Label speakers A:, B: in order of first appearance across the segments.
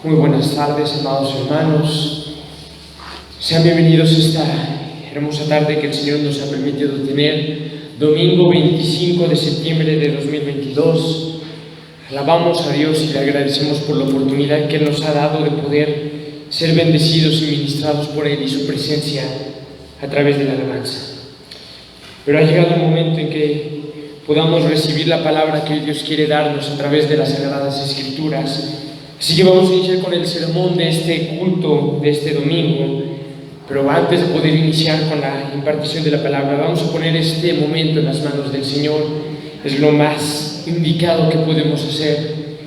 A: Muy buenas tardes, amados hermanos. Sean bienvenidos a esta hermosa tarde que el Señor nos ha permitido tener, domingo 25 de septiembre de 2022. Alabamos a Dios y le agradecemos por la oportunidad que Él nos ha dado de poder ser bendecidos y ministrados por Él y su presencia a través de la alabanza. Pero ha llegado el momento en que podamos recibir la palabra que Dios quiere darnos a través de las Sagradas Escrituras. Así que vamos a iniciar con el sermón de este culto, de este domingo. Pero antes de poder iniciar con la impartición de la palabra, vamos a poner este momento en las manos del Señor. Es lo más indicado que podemos hacer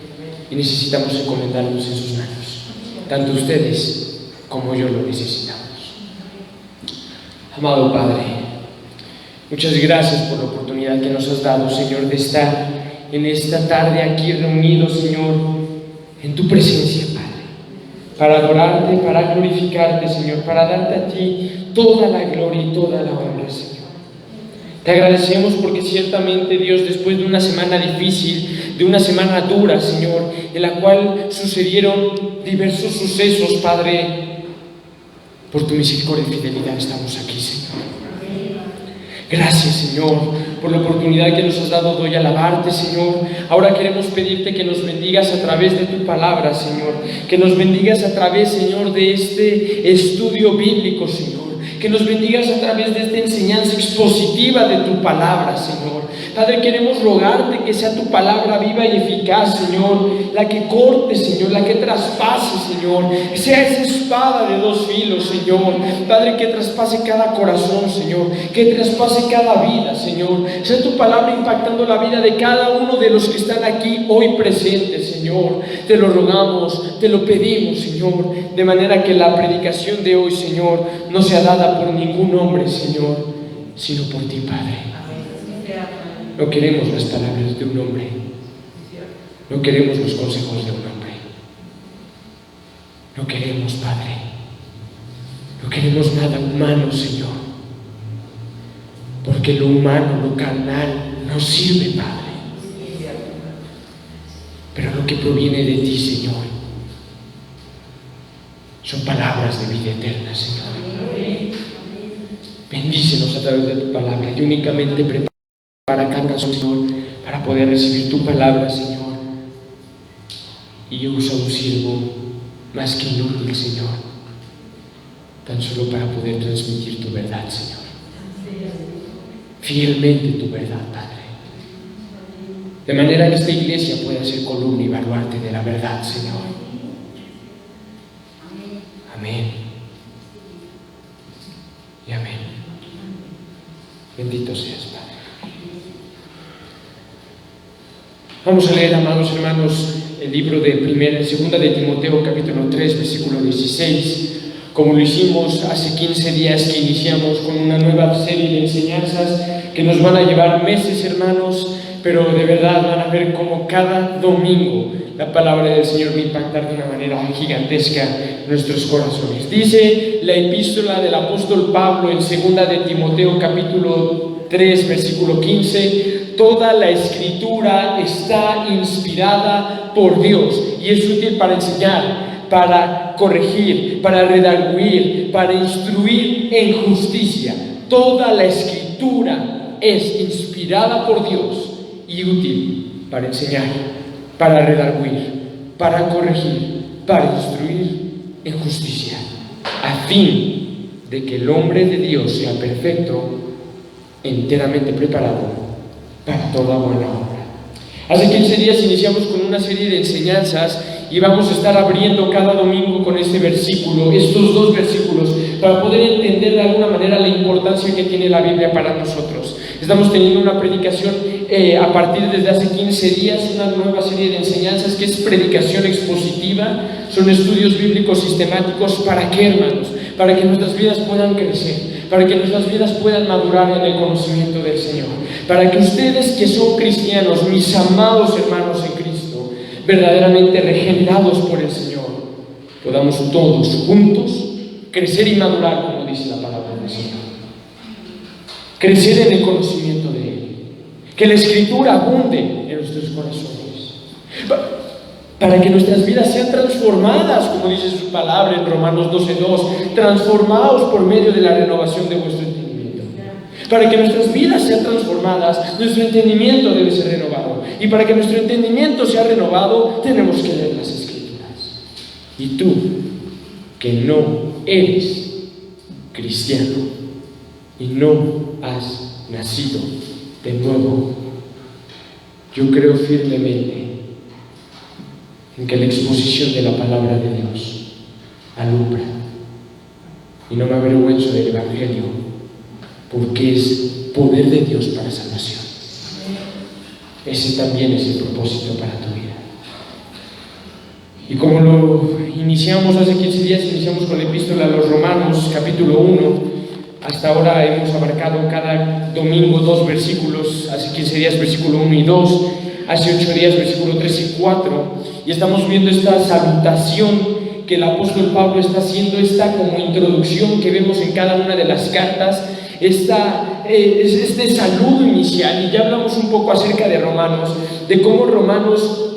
A: y necesitamos encomendarnos en sus manos. Tanto ustedes como yo lo necesitamos. Amado Padre, muchas gracias por la oportunidad que nos has dado, Señor, de estar en esta tarde aquí reunidos, Señor, en tu presencia, Padre, para adorarte, para glorificarte, Señor, para darte a ti toda la gloria y toda la honra, Señor. Te agradecemos porque ciertamente, Dios, después de una semana difícil, de una semana dura, Señor, en la cual sucedieron diversos sucesos, Padre, por tu misericordia y fidelidad estamos aquí, Señor. Gracias, Señor, por la oportunidad que nos has dado de hoy alabarte, Señor. Ahora queremos pedirte que nos bendigas a través de tu palabra, Señor. Que nos bendigas a través, Señor, de este estudio bíblico, Señor. Que nos bendigas a través de esta enseñanza expositiva de tu palabra, Señor. Padre, queremos rogarte que sea tu palabra viva y eficaz, Señor, la que corte, Señor, la que traspase, Señor, que sea esa espada de dos filos, Señor. Padre, que traspase cada corazón, Señor, que traspase cada vida, Señor. Sea tu palabra impactando la vida de cada uno de los que están aquí hoy presentes, Señor. Te lo rogamos, te lo pedimos, Señor, de manera que la predicación de hoy, Señor, no sea dada por ningún hombre, Señor, sino por ti, Padre. No queremos las palabras de un hombre, no queremos los consejos de un hombre, no queremos, Padre, no queremos nada humano, Señor, porque lo humano, lo carnal, no sirve, Padre, pero lo que proviene de ti, Señor, son palabras de vida eterna, Señor. Bendícenos a través de tu palabra y únicamente prepara cada corazón, Señor, para poder recibir tu palabra, Señor. Y yo uso un siervo más que inútil, Señor, tan solo para poder transmitir tu verdad, Señor. Fielmente tu verdad, Padre. De manera que esta iglesia pueda ser columna y baluarte de la verdad, Señor. Amén. Y amén. Bendito seas, Padre. Vamos a leer, amados hermanos, el libro de segunda de Timoteo, capítulo 3, versículo 16. Como lo hicimos hace 15 días que iniciamos con una nueva serie de enseñanzas que nos van a llevar meses, hermanos, pero de verdad van a ver cómo cada domingo la palabra del Señor va a impactar de una manera gigantesca nuestros corazones. Dice la epístola del apóstol Pablo en segunda de Timoteo, capítulo 3, versículo 15: toda la escritura está inspirada por Dios y es útil para enseñar, para corregir, para redarguir, para instruir en justicia. Toda la escritura es inspirada por Dios y útil para enseñar, para redarguir, para corregir, para instruir en justicia, a fin de que el hombre de Dios sea perfecto, enteramente preparado para toda buena obra. Hace 15 días iniciamos con una serie de enseñanzas y vamos a estar abriendo cada domingo con este versículo, estos dos versículos, para poder entender de alguna manera la importancia que tiene la Biblia para nosotros. Estamos teniendo una predicación a partir desde hace 15 días, una nueva serie de enseñanzas que es predicación expositiva. Son estudios bíblicos sistemáticos. ¿Para qué, hermanos? Para que nuestras vidas puedan crecer, para que nuestras vidas puedan madurar en el conocimiento del Señor, para que ustedes que son cristianos, mis amados hermanos en Cristo, verdaderamente regenerados por el Señor, podamos todos juntos crecer y madurar, como dice la palabra del Señor. Crecer en el conocimiento de Él, que la Escritura abunde en nuestros corazones. para que nuestras vidas sean transformadas, como dice su palabra en Romanos 12:2, transformados por medio de la renovación de vuestro entendimiento. Para que nuestras vidas sean transformadas, nuestro entendimiento debe ser renovado. Y para que nuestro entendimiento sea renovado, tenemos que leer las Escrituras. Y tú, que no eres cristiano y no has nacido de nuevo, yo creo firmemente en que la exposición de la palabra de Dios alumbra, y no me avergüenzo del Evangelio, porque es poder de Dios para salvación. Ese también es el propósito para tu vida. Y como lo iniciamos hace 15 días, iniciamos con la epístola a los Romanos, capítulo 1. Hasta ahora hemos abarcado cada domingo 2 versículos. Hace 15 días versículo 1 y 2, hace 8 días versículo 3 y 4, y estamos viendo esta salutación que el apóstol Pablo está haciendo, esta como introducción que vemos en cada una de las cartas, este saludo inicial. Y ya hablamos un poco acerca de Romanos, de cómo Romanos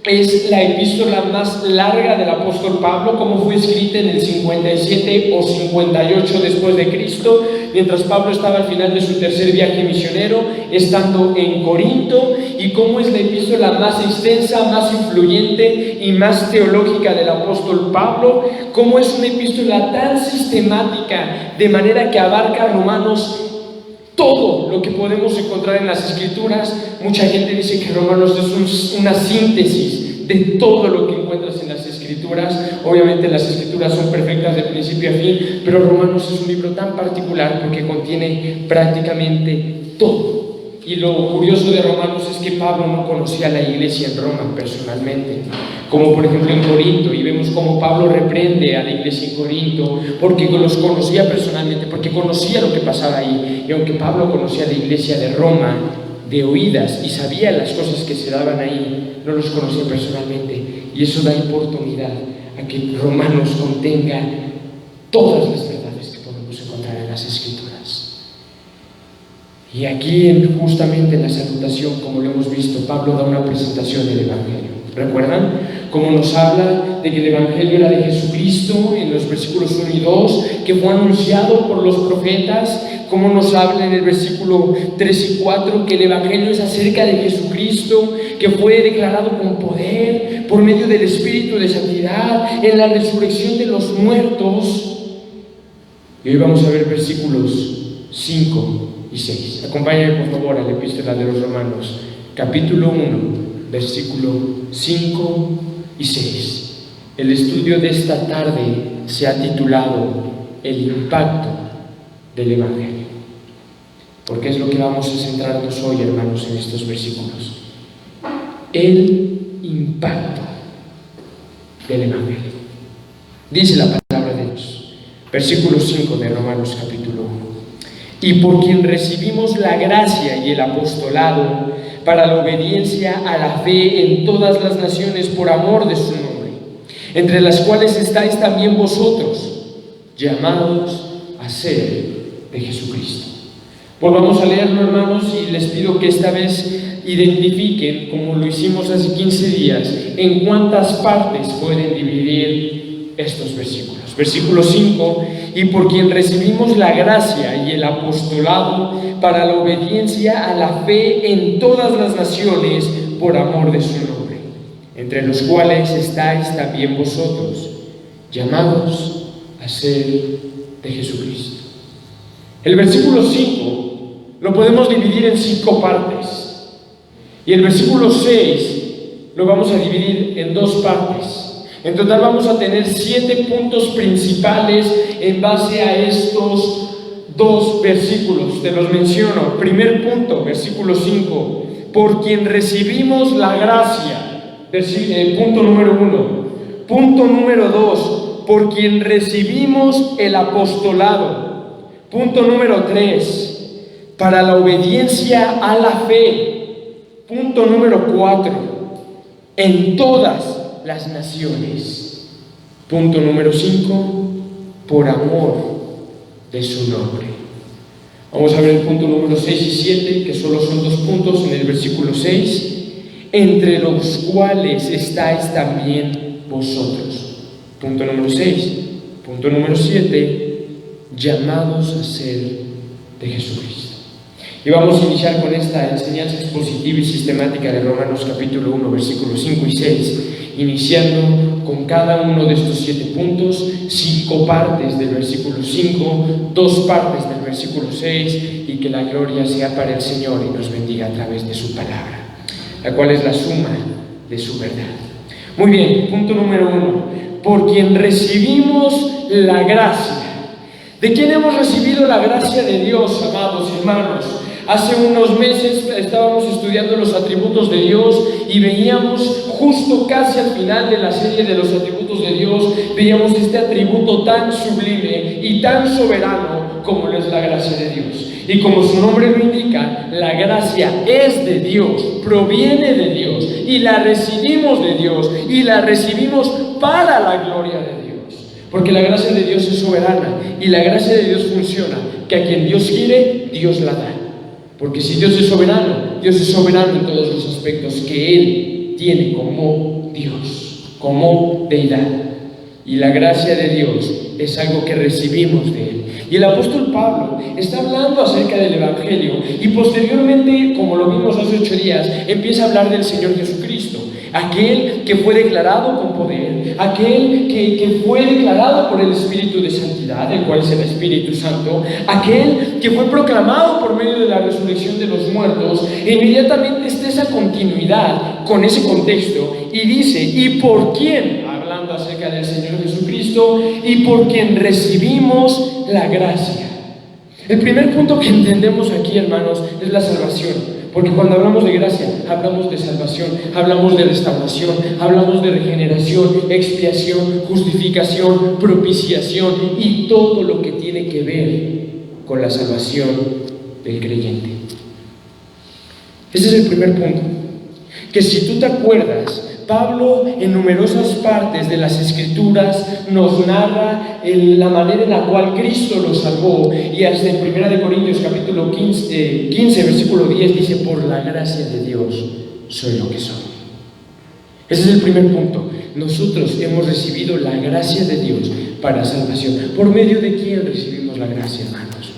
A: es la epístola más larga del apóstol Pablo, como fue escrita en el 57 o 58 después de Cristo, mientras Pablo estaba al final de su tercer viaje misionero, estando en Corinto, y cómo es la epístola más extensa, más influyente y más teológica del apóstol Pablo, cómo es una epístola tan sistemática, de manera que abarca Romanos todo lo que podemos encontrar en las Escrituras. Mucha gente dice que Romanos es una síntesis de todo lo que encuentras en las Escrituras. Obviamente las Escrituras son perfectas de principio a fin, pero Romanos es un libro tan particular porque contiene prácticamente todo. Y lo curioso de Romanos es que Pablo no conocía a la iglesia en Roma personalmente, como por ejemplo en Corinto, y vemos cómo Pablo reprende a la iglesia en Corinto porque los conocía personalmente, porque conocía lo que pasaba ahí. Y aunque Pablo conocía a la iglesia de Roma de oídas y sabía las cosas que se daban ahí, no los conocía personalmente, y eso da oportunidad a que Romanos contenga todas las verdades que podemos encontrar en las Escrituras. Y aquí, justamente en la salutación, como lo hemos visto, Pablo da una presentación del Evangelio. ¿Recuerdan? Cómo nos habla de que el Evangelio era de Jesucristo en los versículos 1 y 2, que fue anunciado por los profetas. Cómo nos habla en el versículo 3 y 4 que el Evangelio es acerca de Jesucristo, que fue declarado con poder por medio del Espíritu de santidad en la resurrección de los muertos. Y hoy vamos a ver versículos 5 y 6. Acompáñenme por favor a la epístola de los Romanos, capítulo 1, versículo 5 y 6. El estudio de esta tarde se ha titulado El impacto del Evangelio, porque es lo que vamos a centrarnos hoy, hermanos, en estos versículos. El impacto del Evangelio. Dice la palabra de Dios, versículo 5 de Romanos capítulo 1. Y por quien recibimos la gracia y el apostolado para la obediencia a la fe en todas las naciones por amor de su nombre, entre las cuales estáis también vosotros, llamados a ser de Jesucristo. Volvamos a leerlo, hermanos, y les pido que esta vez identifiquen, como lo hicimos hace 15 días, en cuántas partes pueden dividir estos versículos. Versículo 5, y por quien recibimos la gracia y el apostolado para la obediencia a la fe en todas las naciones por amor de su nombre, entre los cuales estáis también vosotros, llamados a ser de Jesucristo. El versículo 5 lo podemos dividir en 5 partes, y el versículo 6 lo vamos a dividir en 2 partes. En total vamos a tener 7 puntos principales en base a estos 2 versículos. Te los menciono. Primer punto, versículo 5. Por quien recibimos la gracia. Punto número 1. Punto número 2. Por quien recibimos el apostolado. Punto número 3. Para la obediencia a la fe. Punto número 4. En todas las naciones. Punto número 5, por amor de su nombre. Vamos a ver el punto número 6 y 7, que solo son 2 puntos en el versículo 6. entre los cuales estáis también vosotros. Punto número 6. Punto número 7, llamados a ser de Jesucristo. Y vamos a iniciar con esta enseñanza expositiva y sistemática de Romanos capítulo 1, versículos 5 y 6, iniciando con cada uno de estos 7 puntos, 5 partes del versículo 5, 2 partes del versículo 6, y que la gloria sea para el Señor y nos bendiga a través de su palabra, la cual es la suma de su verdad. Muy bien, punto número 1, por quien recibimos la gracia. ¿De quién hemos recibido la gracia de Dios, amados hermanos? Hace unos meses estábamos estudiando los atributos de Dios y veíamos justo casi al final de la serie de los atributos de Dios, veíamos este atributo tan sublime y tan soberano como lo es la gracia de Dios. Y como su nombre lo indica, la gracia es de Dios, proviene de Dios y la recibimos de Dios y la recibimos para la gloria de Dios. Porque la gracia de Dios es soberana y la gracia de Dios funciona, que a quien Dios quiere, Dios la da. Porque si Dios es soberano en todos los aspectos que Él tiene como Dios, como deidad. Y la gracia de Dios es algo que recibimos de Él. Y el apóstol Pablo está hablando acerca del Evangelio y posteriormente, como lo vimos hace 8 días, empieza a hablar del Señor Jesucristo, aquel que fue declarado con poder, aquel que fue declarado por el Espíritu de Santidad, el cual es el Espíritu Santo, aquel que fue proclamado por medio de la resurrección de los muertos. E inmediatamente está esa continuidad con ese contexto y dice, ¿y por quién? Hablando acerca del Señor Jesucristo, y por quien recibimos la gracia. El primer punto que entendemos aquí, hermanos, es la salvación. Porque cuando hablamos de gracia, hablamos de salvación, hablamos de restauración, hablamos de regeneración, expiación, justificación, propiciación y todo lo que tiene que ver con la salvación del creyente. Ese es el primer punto. Que si tú te acuerdas, Pablo en numerosas partes de las Escrituras nos narra la manera en la cual Cristo lo salvó, y hasta en 1 Corintios capítulo 15 versículo 10 dice, por la gracia de Dios soy lo que soy. Ese es el primer punto. Nosotros hemos recibido la gracia de Dios para salvación. ¿Por medio de quién recibimos la gracia, hermanos?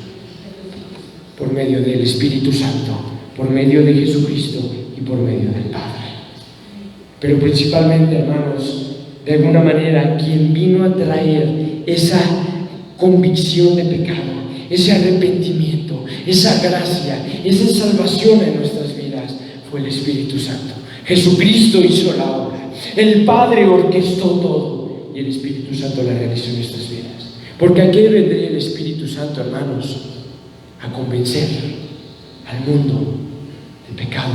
A: Por medio del Espíritu Santo, por medio de Jesucristo y por medio del Padre. Pero principalmente, hermanos, de alguna manera, quien vino a traer esa convicción de pecado, ese arrepentimiento, esa gracia, esa salvación en nuestras vidas, fue el Espíritu Santo. Jesucristo hizo la obra, el Padre orquestó todo y el Espíritu Santo la realizó en nuestras vidas. Porque ¿a qué vendría el Espíritu Santo, hermanos? A convencer al mundo de pecado,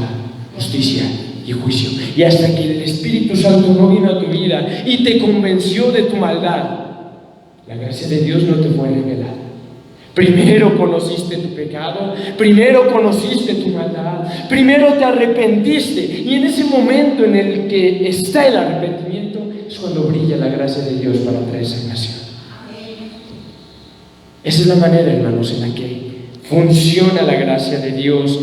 A: justicia y juicio. Y hasta que el Espíritu Santo no vino a tu vida y te convenció de tu maldad, la gracia de Dios no te fue revelada. Primero conociste tu pecado, primero conociste tu maldad, primero te arrepentiste, y en ese momento en el que está el arrepentimiento es cuando brilla la gracia de Dios para traer salvación. Esa es la manera, hermanos, en la que funciona la gracia de Dios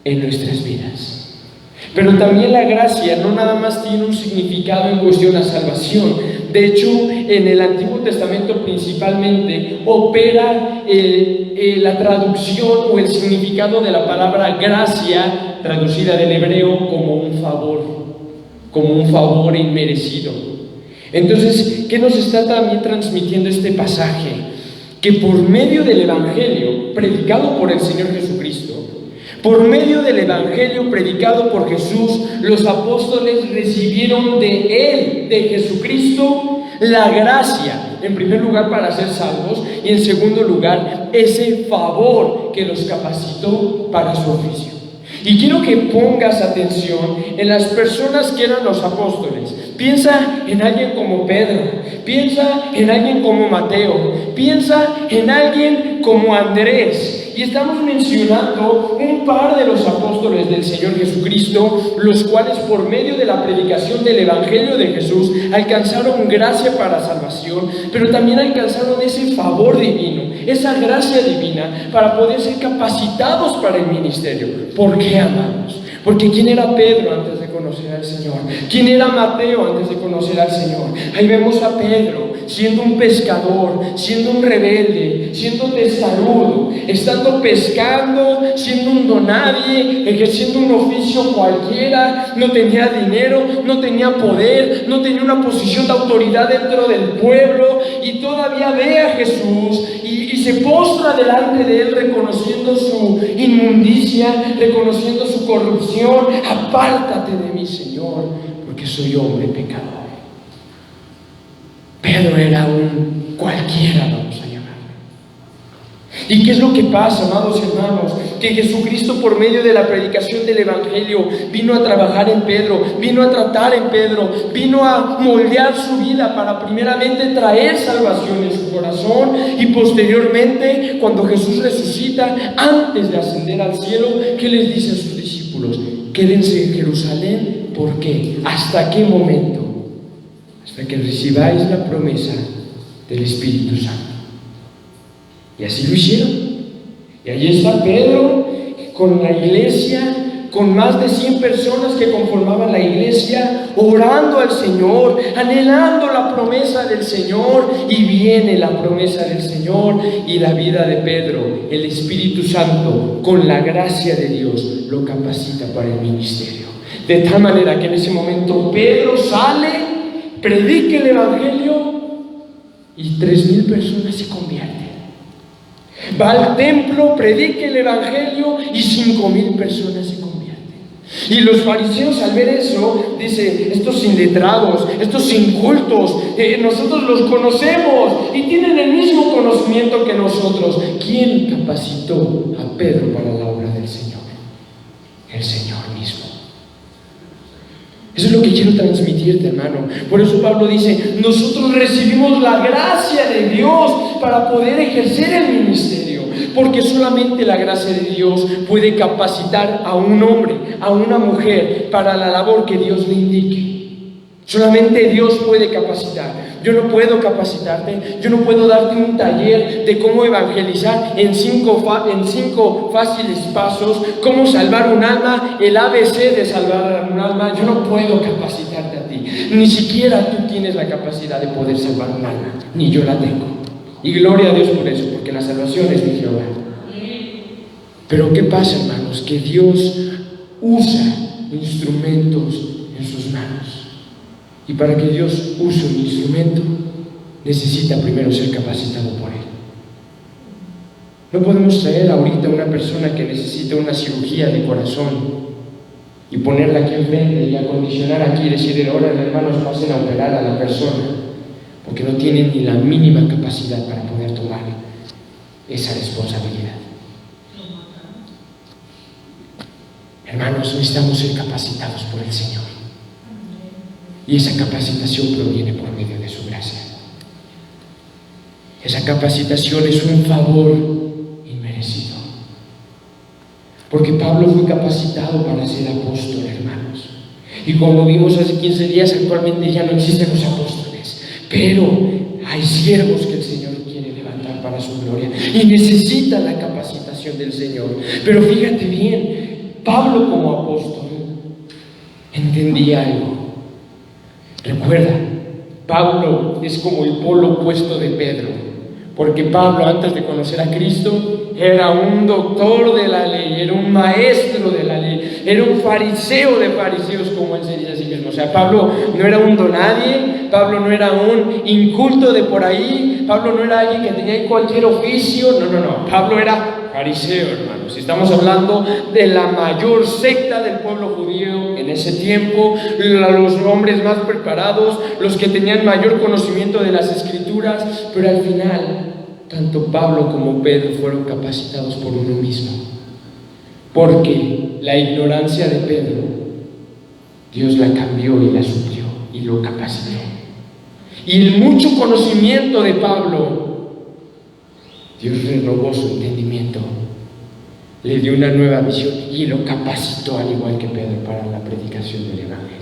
A: en nuestras vidas. Pero también la gracia no nada más tiene un significado en cuestión a salvación. De hecho, en el Antiguo Testamento principalmente opera la traducción o el significado de la palabra gracia, traducida del hebreo como un favor inmerecido. Entonces, ¿qué nos está también transmitiendo este pasaje? Que por medio del Evangelio predicado por el Señor Jesucristo, por medio del Evangelio predicado por Jesús, los apóstoles recibieron de Él, de Jesucristo, la gracia, en primer lugar para ser salvos, y en segundo lugar, ese favor que los capacitó para su oficio. Y quiero que pongas atención en las personas que eran los apóstoles. Piensa en alguien como Pedro, piensa en alguien como Mateo, piensa en alguien como Andrés. Y estamos mencionando un par de los apóstoles del Señor Jesucristo, los cuales por medio de la predicación del Evangelio de Jesús alcanzaron gracia para salvación, pero también alcanzaron ese favor divino, esa gracia divina para poder ser capacitados para el ministerio. ¿Por qué, amados? Porque ¿quién era Pedro antes de conocer al Señor? ¿Quién era Mateo antes de conocer al Señor? Ahí vemos a Pedro siendo un pescador, siendo un rebelde, siendo testarudo, estando pescando, siendo un donadie, ejerciendo un oficio cualquiera, no tenía dinero, no tenía poder, no tenía una posición de autoridad dentro del pueblo, y todavía ve a Jesús y se postra delante de él reconociendo su inmundicia, reconociendo su corrupción. Apártate de mí, Señor, porque soy hombre pecador. Pedro era un cualquiera, vamos a llamarlo. ¿Y qué es lo que pasa, amados hermanos? Que Jesucristo, por medio de la predicación del Evangelio, vino a trabajar en Pedro, vino a tratar en Pedro, vino a moldear su vida para primeramente traer salvación en su corazón, y posteriormente, cuando Jesús resucita, antes de ascender al cielo, ¿qué les dice a sus discípulos? Quédense en Jerusalén. ¿Por qué? ¿Hasta qué momento? Hasta que recibáis la promesa del Espíritu Santo. Y así lo hicieron. Y allí está Pedro con la iglesia, con más de 100 personas que conformaban la iglesia, orando al Señor, anhelando la promesa del Señor. Y viene la promesa del Señor, y la vida de Pedro, el Espíritu Santo, con la gracia de Dios, lo capacita para el ministerio. De tal manera que en ese momento Pedro sale, predica el Evangelio, y 3,000 personas se convierten. Va al templo, predica el Evangelio, y 5,000 personas se convierten. Y los fariseos, al ver eso, dicen: estos inletrados, estos incultos, nosotros los conocemos y tienen el mismo conocimiento que nosotros. ¿Quién capacitó a Pedro para la obra del Señor? El Señor mismo. Eso es lo que quiero transmitirte, hermano. Por eso Pablo dice: nosotros recibimos la gracia de Dios para poder ejercer el ministerio, porque solamente la gracia de Dios puede capacitar a un hombre, a una mujer, para la labor que Dios le indique. Solamente Dios puede capacitar. Yo no puedo capacitarte, yo no puedo darte un taller de cómo evangelizar en 5 fáciles pasos, cómo salvar un alma, el ABC de salvar un alma. Yo no puedo capacitarte a ti. Ni siquiera tú tienes la capacidad de poder salvar un alma, ni yo la tengo. Y gloria a Dios por eso, porque la salvación es de Jehová. Pero ¿qué pasa, hermanos? Que Dios usa instrumentos en sus manos. Y para que Dios use un instrumento, necesita primero ser capacitado por Él. No podemos traer ahorita a una persona que necesita una cirugía de corazón y ponerla aquí enfrente y acondicionar aquí y decirle: ahora, hermanos, pasen a operar a la persona, porque no tienen ni la mínima capacidad para poder tomar esa responsabilidad. Hermanos, necesitamos ser capacitados por el Señor. Y esa capacitación proviene por medio de su gracia. Esa capacitación es un favor inmerecido. Porque Pablo fue capacitado para ser apóstol, hermanos. Y como vimos hace 15 días, actualmente ya no existen los apóstoles. Pero hay siervos que el Señor quiere levantar para su gloria. Y necesita la capacitación del Señor. Pero fíjate bien, Pablo como apóstol entendía algo. Recuerda, Pablo es como el polo opuesto de Pedro, porque Pablo, antes de conocer a Cristo, era un doctor de la ley, era un maestro de la ley, era un fariseo de fariseos, como él se dice a sí mismo. O sea, Pablo no era un donadie, Pablo no era un inculto de por ahí, Pablo no era alguien que tenía cualquier oficio, no, Pablo era fariseo, hermanos. Estamos hablando de la mayor secta del pueblo judío en ese tiempo, los hombres más preparados, los que tenían mayor conocimiento de las Escrituras. Pero al final, tanto Pablo como Pedro fueron capacitados por uno mismo, porque la ignorancia de Pedro, Dios la cambió y la suplió y lo capacitó. Y el mucho conocimiento de Pablo, Dios renovó su entendimiento, le dio una nueva visión y lo capacitó, al igual que Pedro, para la predicación del Evangelio.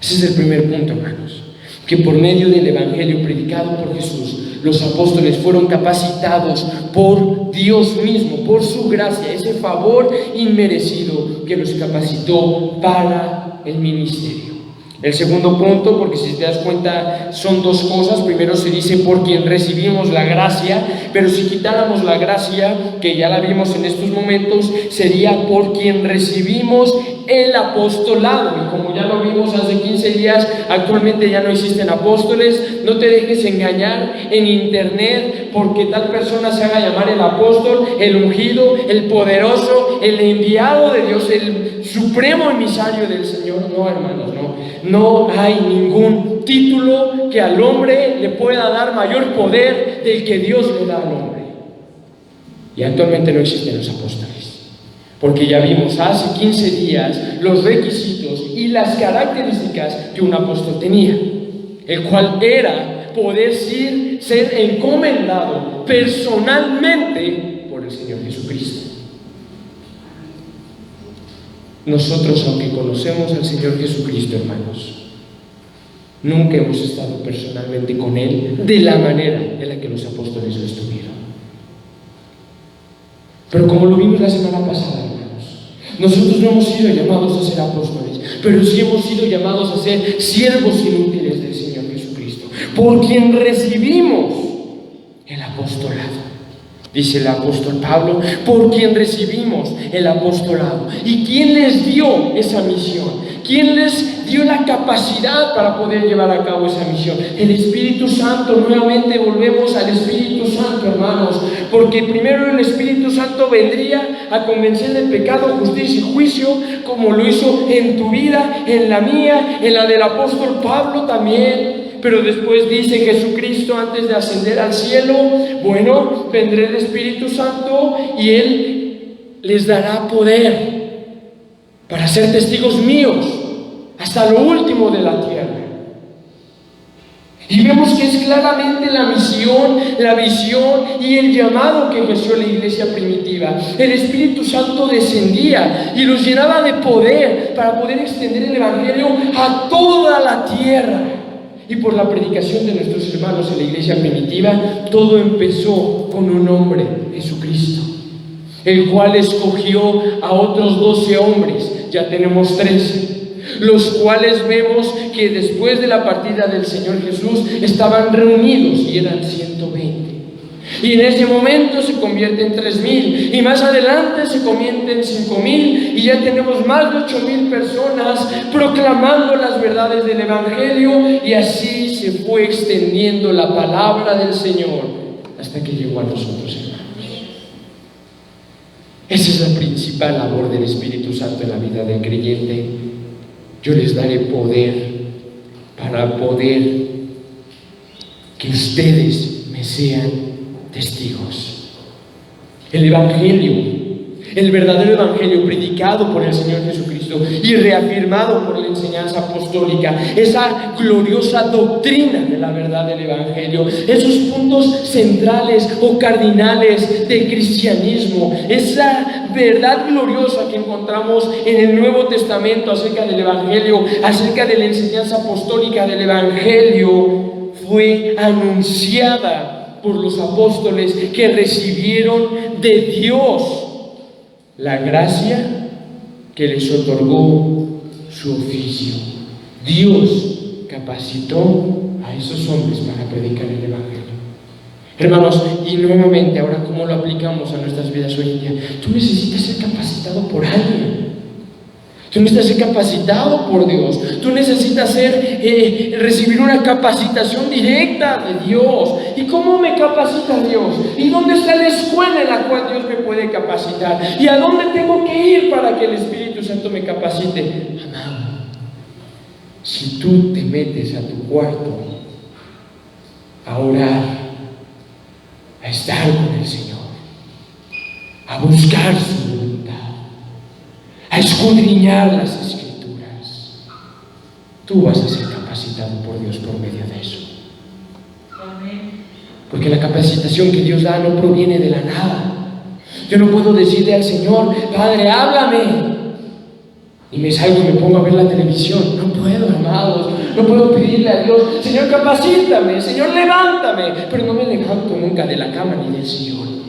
A: Ese es el primer punto, hermanos, que por medio del Evangelio predicado por Jesús, Los apóstoles fueron capacitados por Dios mismo, por su gracia, ese favor inmerecido que los capacitó para el ministerio. El segundo punto, porque si te das cuenta son dos cosas. Primero se dice por quien recibimos la gracia, pero si quitáramos la gracia, que ya la vimos en estos momentos, sería por quien recibimos el apostolado. Y como ya lo vimos hace 15 días, actualmente ya no existen apóstoles. No te dejes engañar en internet porque tal persona se haga llamar el apóstol, el ungido, el poderoso, el enviado de Dios, el supremo emisario del Señor. No, hermanos, no. No hay ningún título que al hombre le pueda dar mayor poder del que Dios le da al hombre. Y actualmente no existen los apóstoles, porque ya vimos hace 15 días los requisitos y las características que un apóstol tenía, el cual era poder ser encomendado personalmente por el Señor Jesucristo. Nosotros, aunque conocemos al Señor Jesucristo, hermanos, nunca hemos estado personalmente con Él de la manera en la que los apóstoles lo estuvieron. Pero como lo vimos la semana pasada, hermanos, nosotros no hemos sido llamados a ser apóstoles, pero sí hemos sido llamados a ser siervos inútiles del Señor Jesucristo, por quien recibimos el apostolado. Dice el apóstol Pablo, por quien recibimos el apostolado. ¿Y quién les dio esa misión? ¿Quién les dio la capacidad para poder llevar a cabo esa misión? El Espíritu Santo. Nuevamente volvemos al Espíritu Santo, hermanos, porque primero el Espíritu Santo vendría a convencer de pecado, justicia y juicio, como lo hizo en tu vida, en la mía, en la del apóstol Pablo también. Pero después dice Jesucristo antes de ascender al cielo, bueno, vendrá el Espíritu Santo y Él les dará poder para ser testigos míos hasta lo último de la tierra. Y vemos que es claramente la misión, la visión y el llamado que ejerció la iglesia primitiva. El Espíritu Santo descendía y los llenaba de poder para poder extender el Evangelio a toda la tierra. Y por la predicación de nuestros hermanos en la iglesia primitiva, todo empezó con un hombre, Jesucristo, el cual escogió a otros 12 hombres, ya tenemos 13, los cuales vemos que después de la partida del Señor Jesús estaban reunidos y eran 120. Y en ese momento se convierte en 3,000 y más adelante se convierte en 5,000 y ya tenemos más de 8,000 personas proclamando las verdades del Evangelio, y así se fue extendiendo la palabra del Señor hasta que llegó a nosotros, hermanos. Esa es la principal labor del Espíritu Santo en la vida del creyente. Yo les daré poder para poder que ustedes me sean testigos. El Evangelio, el verdadero Evangelio predicado por el Señor Jesucristo y reafirmado por la enseñanza apostólica, esa gloriosa doctrina de la verdad del Evangelio, esos puntos centrales o cardinales del cristianismo, esa verdad gloriosa que encontramos en el Nuevo Testamento acerca del Evangelio, acerca de la enseñanza apostólica del Evangelio, fue anunciada por los apóstoles que recibieron de Dios la gracia que les otorgó su oficio. Dios capacitó a esos hombres para predicar el Evangelio. Hermanos, y nuevamente, ahora cómo lo aplicamos a nuestras vidas hoy en día. Tú necesitas ser capacitado por alguien. Tú necesitas ser capacitado por Dios. Tú necesitas recibir una capacitación directa de Dios. ¿Y cómo me capacita Dios? ¿Y dónde está la escuela en la cual Dios me puede capacitar? ¿Y a dónde tengo que ir para que el Espíritu Santo me capacite? Amado, si tú te metes a tu cuarto a orar, a estar con el Señor, a buscar su voluntad, a escudriñar las Escrituras, tú vas a ser capacitado por Dios por medio de eso. Porque la capacitación que Dios da no proviene de la nada. Yo no puedo decirle al Señor, Padre, háblame, y me salgo y me pongo a ver la televisión. No puedo, hermanos, No puedo pedirle a Dios, Señor, capacítame, Señor, levántame, pero no me levanto nunca de la cama ni del sillón.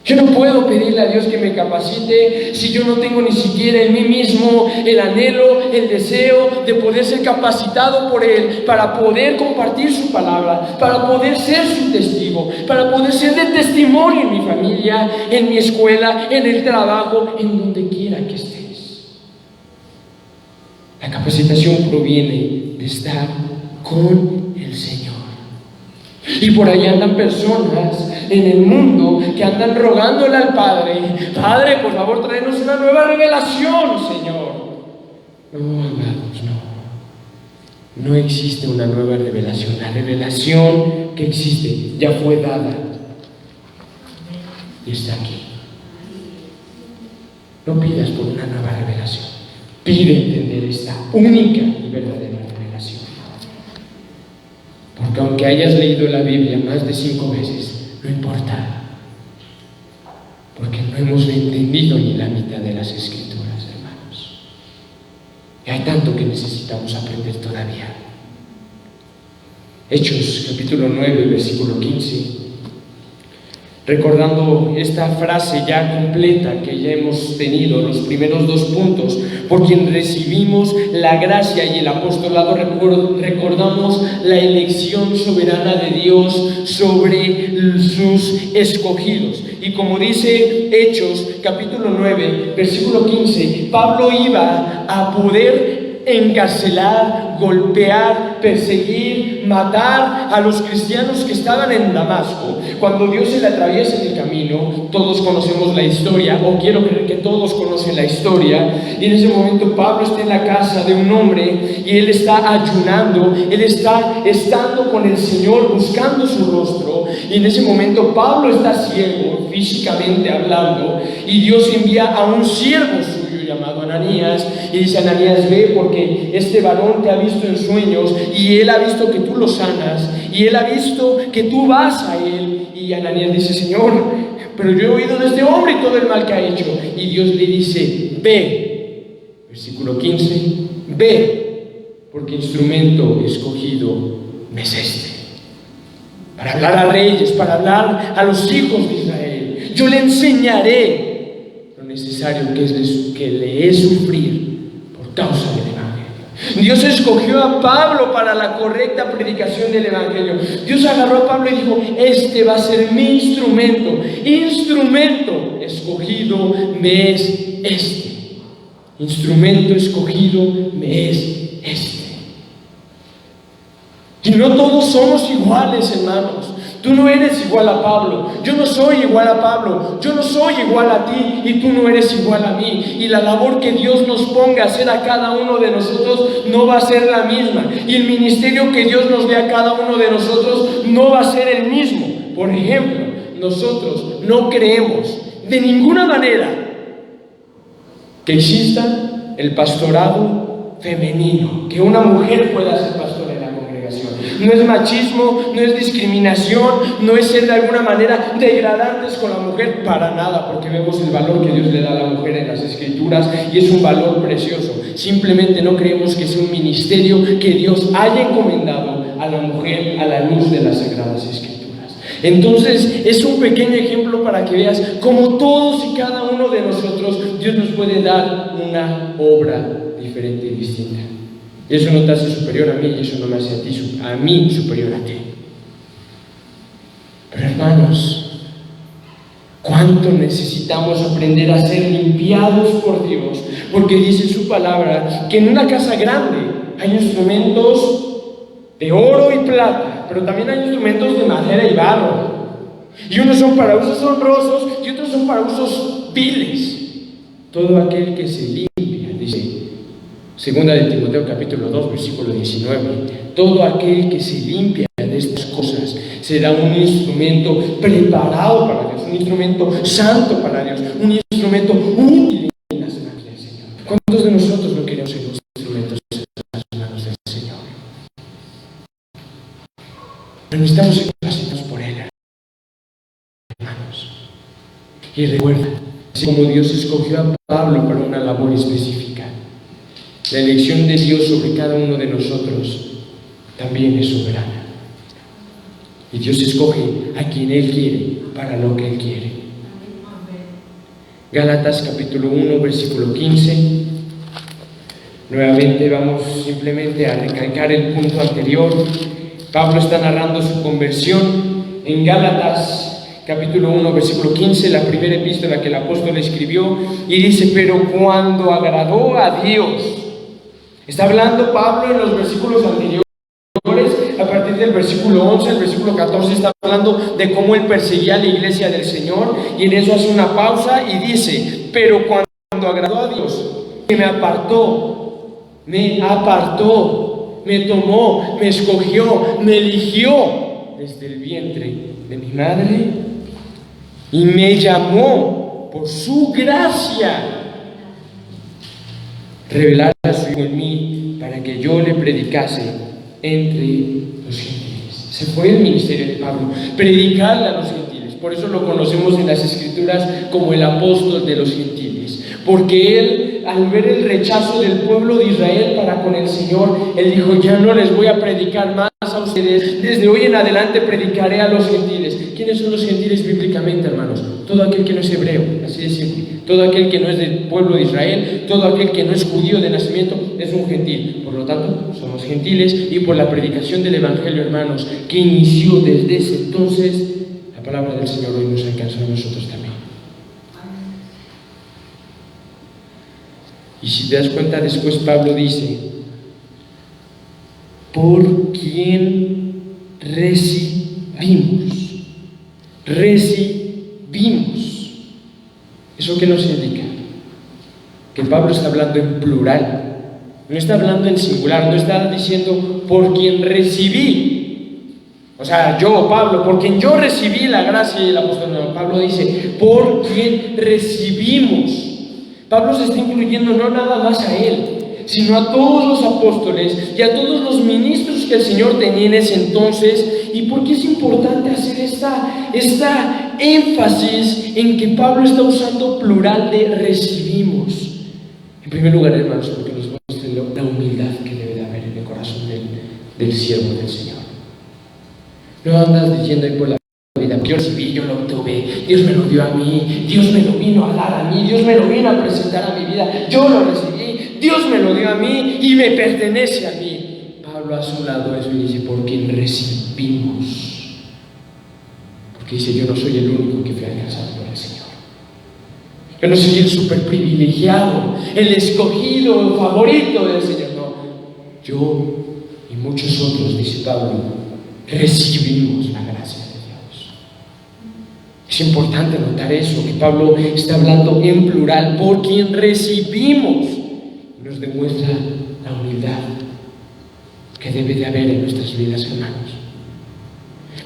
A: Yo no puedo pedirle a Dios que me capacite si yo no tengo ni siquiera en mí mismo el anhelo, el deseo de poder ser capacitado por Él para poder compartir su palabra, para poder ser su testigo, para poder ser de testimonio en mi familia, en mi escuela, en el trabajo, en donde quiera que estés. La capacitación proviene de estar con el Señor. Y por ahí andan personas en el mundo que andan rogándole al Padre: Padre, por favor, tráenos una nueva revelación, Señor. No, amados, no. No existe una nueva revelación. La revelación que existe ya fue dada y está aquí. No pidas por una nueva revelación. Pide entender esta única y verdadera revelación. Porque aunque hayas leído la Biblia más de 5 veces, no importa, porque no hemos entendido ni la mitad de las Escrituras, hermanos. Y hay tanto que necesitamos aprender todavía. Hechos, capítulo 9, versículo 15. Recordando esta frase ya completa que ya hemos tenido, los primeros 2 puntos: por quien recibimos la gracia y el apostolado, recordamos la elección soberana de Dios sobre sus escogidos. Y como dice Hechos, capítulo 9, versículo 15, Pablo iba a poder encarcelar, golpear, perseguir, matar a los cristianos que estaban en Damasco. Cuando Dios se le atraviesa en el camino, todos conocemos la historia, o quiero creer que todos conocen la historia, y en ese momento Pablo está en la casa de un hombre y él está ayunando, él está estando con el Señor, buscando su rostro, y en ese momento Pablo está ciego, físicamente hablando, y Dios envía a un siervo suyo llamado Ananías, y dice: Ananías, ve, porque este varón te ha visto en sueños, y él ha visto que tú lo sanas, y él ha visto que tú vas a él. Y Ananías dice: Señor, pero yo he oído de este hombre y todo el mal que ha hecho. Y Dios le dice: ve, versículo 15, ve, porque instrumento escogido me es este, para hablar a reyes, para hablar a los hijos de Israel. Yo le enseñaré necesario que le es sufrir por causa del Evangelio. Dios escogió a Pablo para la correcta predicación del Evangelio. Dios agarró a Pablo y dijo: este va a ser mi instrumento. Instrumento escogido me es este. Instrumento escogido me es este. Y no todos somos iguales, hermanos. Tú no eres igual a Pablo, yo no soy igual a Pablo, yo no soy igual a ti y tú no eres igual a mí. Y la labor que Dios nos ponga a hacer a cada uno de nosotros no va a ser la misma. Y el ministerio que Dios nos dé a cada uno de nosotros no va a ser el mismo. Por ejemplo, nosotros no creemos de ninguna manera que exista el pastorado femenino, que una mujer pueda ser pastora en la congregación. No es machismo, no es discriminación, no es ser de alguna manera degradantes con la mujer, para nada, porque vemos el valor que Dios le da a la mujer en las Escrituras y es un valor precioso. Simplemente no creemos que sea un ministerio que Dios haya encomendado a la mujer a la luz de las Sagradas Escrituras. Entonces es un pequeño ejemplo para que veas cómo todos y cada uno de nosotros Dios nos puede dar una obra diferente y distinta. Y eso no te hace superior a mí y eso no me hace a mí superior a ti. Pero hermanos, ¿cuánto necesitamos aprender a ser limpiados por Dios? Porque dice su palabra que en una casa grande hay instrumentos de oro y plata, pero también hay instrumentos de madera y barro. Y unos son para usos honrosos y otros son para usos viles. Todo aquel que se limpia, dice Segunda de Timoteo capítulo 2, versículo 19, todo aquel que se limpia de estas cosas será un instrumento preparado para Dios, un instrumento santo para Dios, un instrumento útil en las manos del Señor. ¿Cuántos de nosotros no queremos ser instrumentos en las manos del Señor? Pero necesitamos ser capacitados por Él, hermanos. Y recuerda, así como Dios escogió a Pablo para una labor específica, La elección de Dios sobre cada uno de nosotros también es soberana. Y Dios escoge a quien Él quiere para lo que Él quiere. Gálatas capítulo 1, versículo 15. Nuevamente vamos simplemente a recalcar el punto anterior. Pablo está narrando su conversión en Gálatas capítulo 1, versículo 15, la primera epístola que el apóstol escribió, y dice: pero cuando agradó a Dios. Está hablando Pablo en los versículos anteriores, a partir del versículo 11, el versículo 14, está hablando de cómo él perseguía a la iglesia del Señor, y en eso hace una pausa y dice: pero cuando agradó a Dios, que me apartó, me tomó, me escogió, me eligió desde el vientre de mi madre y me llamó por su gracia, revelar a su Hijo en mí para que yo le predicase entre los gentiles. Se fue el ministerio de Pablo, predicarle a los gentiles. Por eso lo conocemos en las Escrituras como el apóstol de los gentiles, porque él, al ver el rechazo del pueblo de Israel para con el Señor, él dijo: ya no les voy a predicar más a ustedes, desde hoy en adelante predicaré a los gentiles. ¿Quiénes son los gentiles bíblicamente, hermanos? Todo aquel que no es hebreo, así de simple. Todo aquel que no es del pueblo de Israel, todo aquel que no es judío de nacimiento, es un gentil. Por lo tanto, somos gentiles, y por la predicación del Evangelio, hermanos, que inició desde ese entonces, la palabra del Señor hoy nos alcanzó a nosotros también. Y si te das cuenta, después Pablo dice: por quien recibimos. ¿Eso qué nos indica? Que Pablo está hablando en plural, no está hablando en singular, no está diciendo por quien recibí. O sea, yo, Pablo, por quien yo recibí la gracia y el apostolado. Pablo dice: por quien recibimos. Pablo se está incluyendo no nada más a él, sino a todos los apóstoles y a todos los ministros que el Señor tenía en ese entonces. ¿Y por qué es importante hacer esta énfasis en que Pablo está usando plural de recibimos? En primer lugar, hermanos, porque nos muestra la humildad que debe de haber en el corazón del siervo del Señor. No andas diciendo ahí por la vida: yo recibí, yo lo obtuve, Dios me lo dio a mí, Dios me lo vino a dar a mí, Dios me lo vino a presentar a mi vida, yo lo recibí, Dios me lo dio a mí y me pertenece a mí. Pablo a su lado eso y dice: por quien recibimos. Porque dice: yo no soy el único que fue alcanzado por el Señor. Yo no soy el super privilegiado, el escogido, el favorito del Señor. No, yo y muchos otros, dice Pablo, recibimos la gracia de Dios. Es importante notar eso, que Pablo está hablando en plural, por quien recibimos. Nos demuestra la humildad que debe de haber en nuestras vidas, hermanos.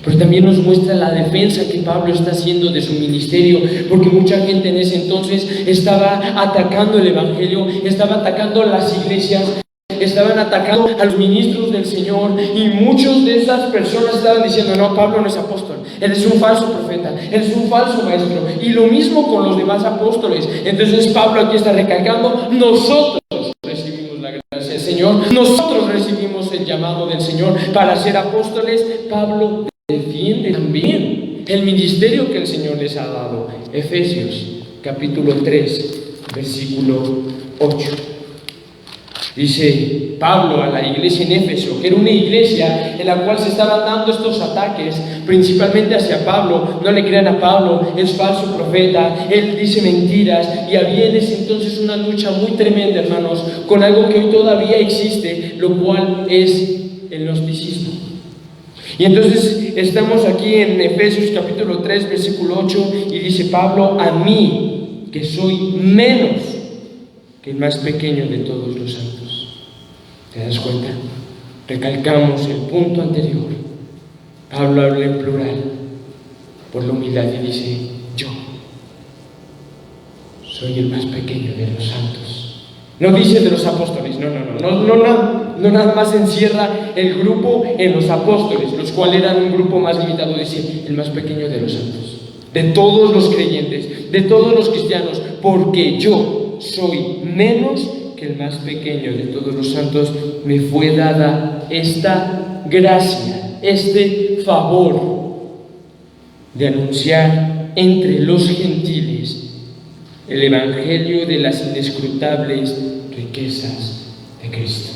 A: Pero también nos muestra la defensa que Pablo está haciendo de su ministerio, porque mucha gente en ese entonces estaba atacando el Evangelio, estaba atacando las iglesias, estaban atacando a los ministros del Señor, y muchos de esas personas estaban diciendo: no, Pablo no es apóstol, él es un falso profeta, él es un falso maestro. Y lo mismo con los demás apóstoles. Entonces Pablo aquí está recalcando: nosotros recibimos la gracia del Señor, nosotros recibimos el llamado del Señor para ser apóstoles. Pablo defiende también el ministerio que el Señor les ha dado. Efesios capítulo 3, versículo 8. Dice Pablo a la iglesia en Éfeso, que era una iglesia en la cual se estaban dando estos ataques, principalmente hacia Pablo. No le crean a Pablo, es falso profeta, él dice mentiras. Y había en ese entonces una lucha muy tremenda, hermanos, con algo que hoy todavía existe, lo cual es el gnosticismo. Y entonces estamos aquí en Efesios capítulo 3, versículo 8, y dice Pablo: a mí, que soy menos que el más pequeño de todos los santos. ¿Te das cuenta? Recalcamos el punto anterior. Pablo habla en plural por la humildad y dice: yo soy el más pequeño de los santos. No dice de los apóstoles, no nada más encierra el grupo en los apóstoles, los cuales eran un grupo más limitado. Dice: el más pequeño de los santos, de todos los creyentes, de todos los cristianos, porque yo soy menos que que el más pequeño de todos los santos, me fue dada esta gracia, este favor de anunciar entre los gentiles el evangelio de las inescrutables riquezas de Cristo.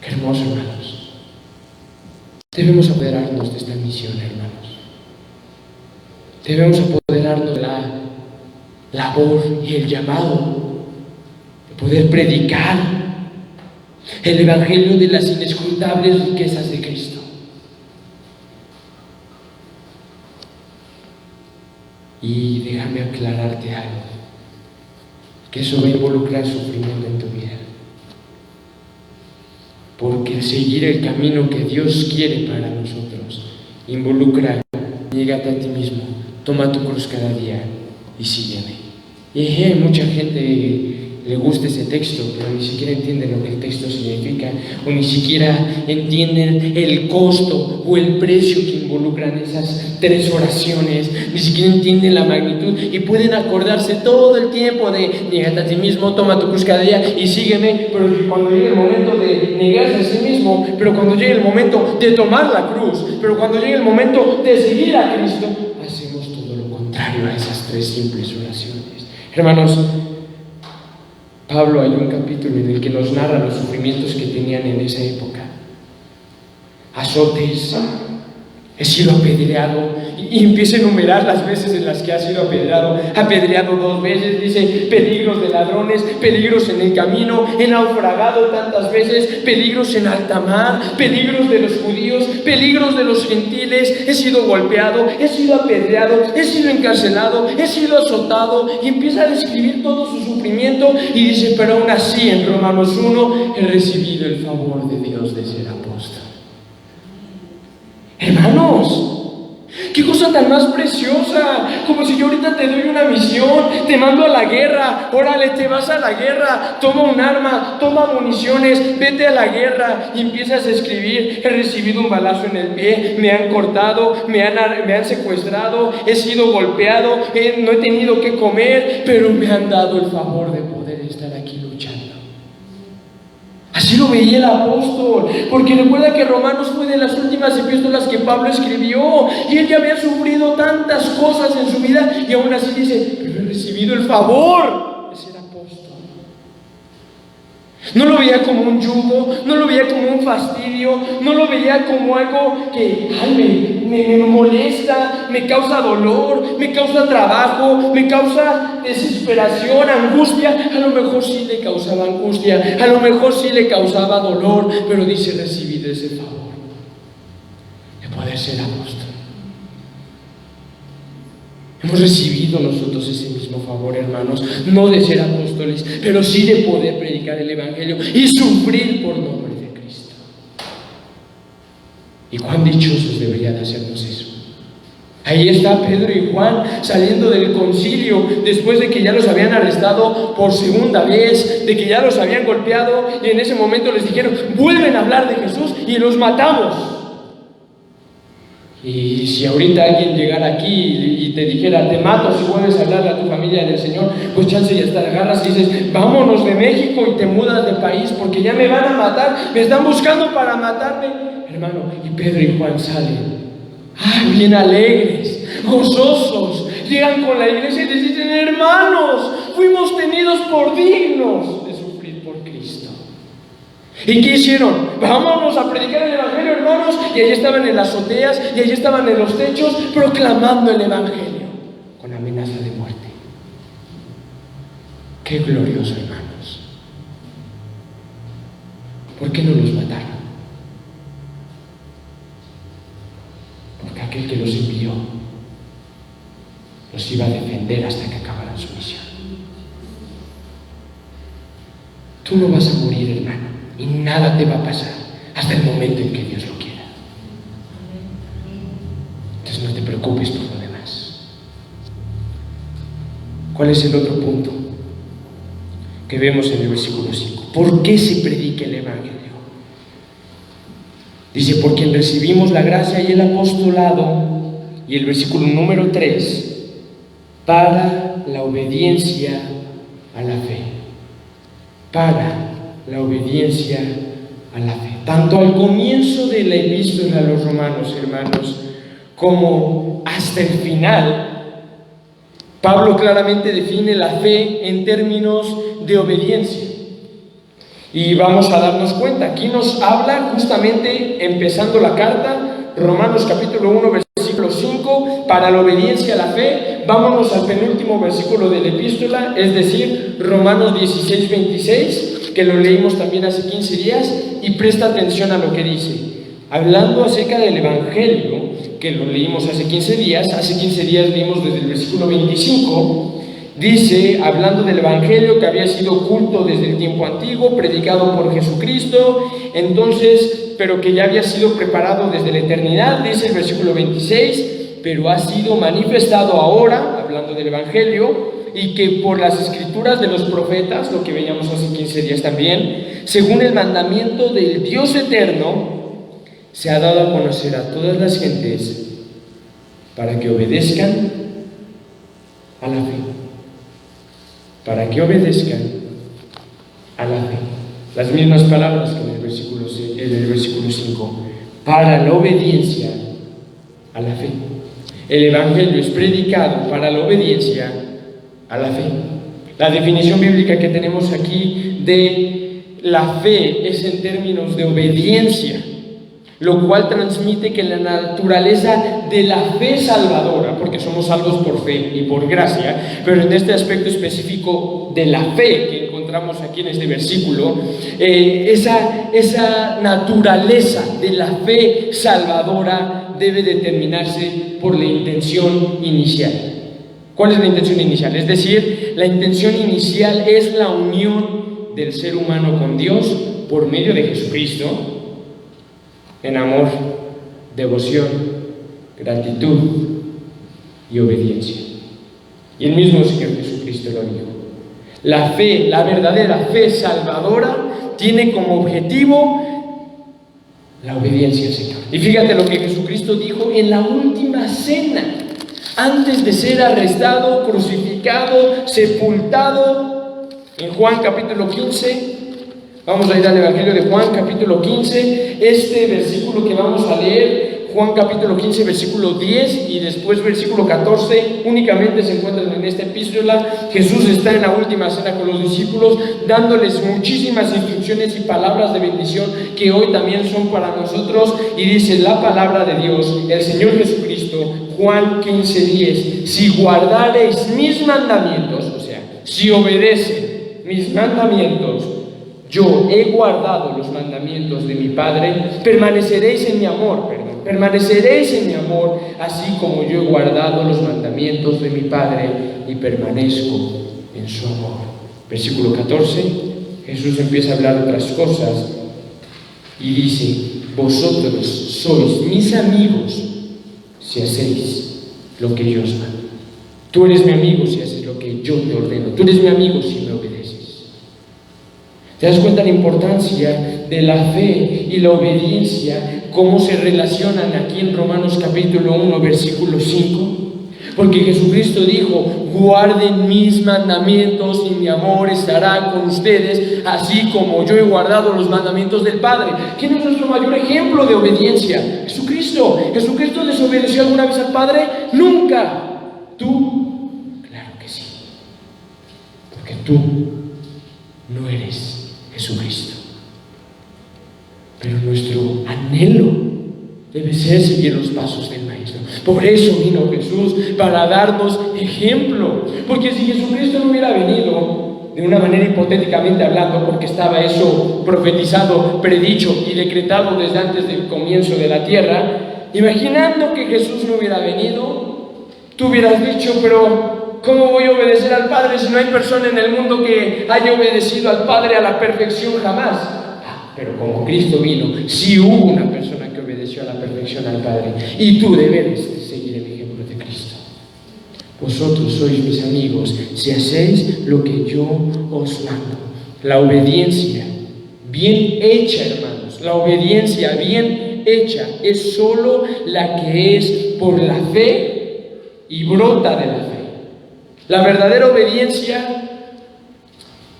A: Qué hermoso, hermanos. Debemos apoderarnos de esta misión, hermanos. Debemos apoderarnos de la labor y el llamado de poder predicar el evangelio de las inescrutables riquezas de Cristo. Y déjame aclararte algo, que eso va a involucrar sufrimiento en tu vida. Porque el seguir el camino que Dios quiere para nosotros involucra: llégate a ti mismo, toma tu cruz cada día y sígueme. Y hay mucha gente le gusta ese texto, pero ni siquiera entienden lo que el texto significa, o ni siquiera entienden el costo o el precio que involucran esas 3 oraciones, ni siquiera entienden la magnitud, y pueden acordarse todo el tiempo de llégate a ti mismo, toma tu cruz cada día y sígueme, pero cuando llegue el momento de negarse a sí mismo, pero cuando llegue el momento de tomar la cruz, pero cuando llegue el momento de seguir a Cristo, hacemos todo lo contrario a esas 3 simples oraciones. Hermanos, Pablo, hay un capítulo en el que nos narra los sufrimientos que tenían en esa época. Azotes, he sido apedreado, y empieza a enumerar las veces en las que ha sido apedreado 2 veces, dice peligros de ladrones, peligros en el camino, he naufragado tantas veces, peligros en alta mar, peligros de los judíos, peligros de los gentiles, he sido golpeado, he sido apedreado, he sido encarcelado, he sido azotado, y empieza a describir todo su sufrimiento, y dice, pero aún así en Romanos 1 he recibido el favor de Dios de ser apóstol. Hermanos, qué cosa tan más preciosa, como si yo ahorita te doy una misión, te mando a la guerra, órale, te vas a la guerra, toma un arma, toma municiones, vete a la guerra, y empiezas a escribir, he recibido un balazo en el pie, me han cortado, me han secuestrado, he sido golpeado, no he tenido que comer, pero me han dado el favor de poder estar aquí luchando. Así lo veía el apóstol, porque recuerda que Romanos fue de las últimas epístolas que Pablo escribió, y él ya había sufrido tantas cosas en su vida, y aún así dice, pero he recibido el favor de ser apóstol. No lo veía como un yugo, no lo veía como un fastidio, no lo veía como algo que me molesta, me causa dolor, me causa trabajo, me causa desesperación, angustia. A lo mejor sí le causaba angustia, a lo mejor sí le causaba dolor, pero dice, recibido ese favor de poder ser apóstol. Hemos recibido nosotros ese mismo favor, hermanos, no de ser apóstoles, pero sí de poder predicar el evangelio y sufrir por nombre de Cristo. Y cuán dichosos debería de hacernos eso. Ahí está Pedro y Juan saliendo del concilio después de que ya los habían arrestado por 2ª vez, de que ya los habían golpeado, y en ese momento les dijeron, vuelven a hablar de Jesús y los matamos. Y si ahorita alguien llegara aquí y te dijera, te mato si vuelves a hablarle a tu familia del Señor, pues chance ya hasta agarras y dices, vámonos de México y te mudas de país porque ya me van a matar, me están buscando para matarme. Hermano, y Pedro y Juan salen, bien alegres, gozosos, llegan con la iglesia y les dicen, hermanos, fuimos tenidos por dignos de sufrir por Cristo. ¿Y qué hicieron? Vámonos a predicar el evangelio, hermanos. Y allí estaban en las azoteas, y allí estaban en los techos, proclamando el evangelio con amenaza de muerte. Qué glorioso, hermanos. ¿Por qué no los mataron? Porque aquel que los envió los iba a defender hasta que acabaran su misión. Tú no vas a morir, hermano, y nada te va a pasar hasta el momento en que Dios lo quiera. Entonces no te preocupes por lo demás. ¿Cuál es el otro punto que vemos en el versículo 5? ¿Por qué se predica el evangelio? Dice, por quien recibimos la gracia y el apostolado, y el versículo número 3, para la obediencia a la fe. para la obediencia a la fe. Tanto al comienzo de la epístola a los romanos, hermanos, como hasta el final, Pablo claramente define la fe en términos de obediencia. Y vamos a darnos cuenta, aquí nos habla justamente, empezando la carta, Romanos capítulo 1, versículo 5, para la obediencia a la fe. Vámonos al penúltimo versículo de la epístola, es decir, Romanos 16, 26, que lo leímos también hace 15 días, y presta atención a lo que dice. Hablando acerca del Evangelio, que lo leímos hace 15 días leímos desde el versículo 25, dice, hablando del Evangelio que había sido oculto desde el tiempo antiguo, predicado por Jesucristo, entonces, pero que ya había sido preparado desde la eternidad, dice el versículo 26, pero ha sido manifestado ahora, hablando del Evangelio, y que por las escrituras de los profetas, lo que veíamos hace 15 días también, según el mandamiento del Dios eterno, se ha dado a conocer a todas las gentes para que obedezcan a la fe. Para que obedezcan a la fe. Las mismas palabras que en el versículo 5. Para la obediencia a la fe. El Evangelio es predicado para la obediencia a la fe. La definición bíblica que tenemos aquí de la fe es en términos de obediencia, lo cual transmite que la naturaleza de la fe salvadora, porque somos salvos por fe y por gracia, pero en este aspecto específico de la fe que encontramos aquí en este versículo, esa naturaleza de la fe salvadora debe determinarse por la intención inicial. ¿Cuál es la intención inicial? Es decir, la intención inicial es la unión del ser humano con Dios por medio de Jesucristo, en amor, devoción, gratitud y obediencia. Y el mismo Señor Jesucristo lo dijo. La fe, la verdadera fe salvadora, tiene como objetivo la obediencia al Señor. Y fíjate lo que Jesucristo dijo en la última cena, antes de ser arrestado, crucificado, sepultado, en Juan capítulo 15. Vamos a ir al Evangelio de Juan, capítulo 15, este versículo que vamos a leer, Juan capítulo 15, versículo 10 y después versículo 14, únicamente se encuentran en esta epístola. Jesús está en la última cena con los discípulos, dándoles muchísimas instrucciones y palabras de bendición que hoy también son para nosotros, y dice la palabra de Dios, el Señor Jesucristo, Juan 15, 10, si guardareis mis mandamientos, o sea, si obedecen mis mandamientos, yo he guardado los mandamientos de mi Padre, permaneceréis en mi amor, así como yo he guardado los mandamientos de mi Padre y permanezco en su amor. Versículo 14, Jesús empieza a hablar otras cosas y dice, vosotros sois mis amigos si hacéis lo que yo os mando. Tú eres mi amigo si haces lo que yo te ordeno. Tú eres mi amigo si me obedeces. ¿Te das cuenta de la importancia de la fe y la obediencia? ¿Cómo se relacionan aquí en Romanos capítulo 1, versículo 5? Porque Jesucristo dijo, guarden mis mandamientos y mi amor estará con ustedes, así como yo he guardado los mandamientos del Padre. ¿Quién es nuestro mayor ejemplo de obediencia? Jesucristo. ¿Jesucristo desobedeció alguna vez al Padre? Nunca. ¿Tú? Claro que sí. Porque tú no eres Jesucristo. Pero nuestro anhelo debe ser seguir los pasos del Maestro. Por eso vino Jesús, para darnos ejemplo. Porque si Jesucristo no hubiera venido, de una manera hipotéticamente hablando, porque estaba eso profetizado, predicho y decretado desde antes del comienzo de la tierra, imaginando que Jesús no hubiera venido, tú hubieras dicho, pero ¿cómo voy a obedecer al Padre si no hay persona en el mundo que haya obedecido al Padre a la perfección jamás? Pero como Cristo vino, sí hubo una persona que obedeció a la perfección al Padre, y tú debes seguir el ejemplo de Cristo. Vosotros sois mis amigos si hacéis lo que yo os mando. La obediencia bien hecha, hermanos, la obediencia bien hecha es solo la que es por la fe y brota de la fe. La verdadera obediencia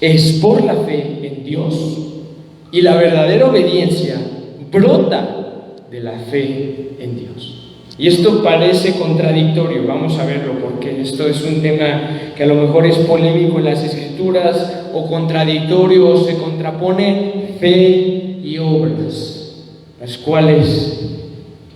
A: es por la fe en Dios, y la verdadera obediencia brota de la fe en Dios. Y esto parece contradictorio, vamos a verlo, porque esto es un tema que a lo mejor es polémico en las Escrituras, o contradictorio, o se contrapone fe y obras, las cuales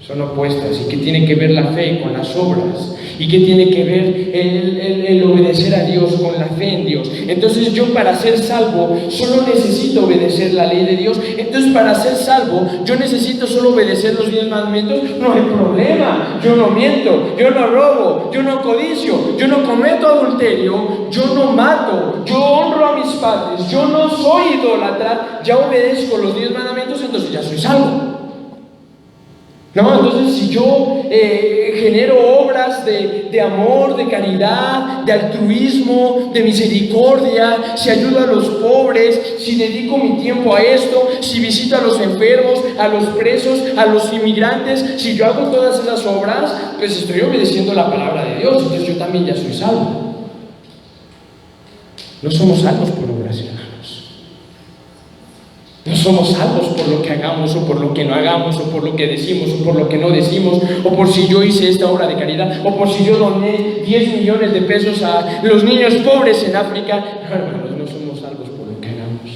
A: son opuestas. ¿Y qué tiene que ver la fe con las obras? ¿Y qué tiene que ver el obedecer a Dios con la fe en Dios? Entonces yo, para ser salvo, solo necesito obedecer la ley de Dios. Entonces, para ser salvo, yo necesito solo obedecer los 10 mandamientos. No hay problema. Yo no miento, yo no robo, yo no codicio, yo no cometo adulterio, yo no mato, yo honro a mis padres, yo no soy idólatra, ya obedezco los 10 mandamientos, entonces ya soy salvo. No, entonces si yo genero obras de amor, de caridad, de altruismo, de misericordia, si ayudo a los pobres, si dedico mi tiempo a esto, si visito a los enfermos, a los presos, a los inmigrantes, si yo hago todas esas obras, pues estoy obedeciendo la palabra de Dios, entonces yo también ya soy salvo. No somos salvos por obras, hermanos. No somos salvos por lo que hagamos, o por lo que no hagamos, o por lo que decimos, o por lo que no decimos, o por si yo hice esta obra de caridad, o por si yo doné 10 millones de pesos a los niños pobres en África. No, hermanos, no somos salvos por lo que hagamos.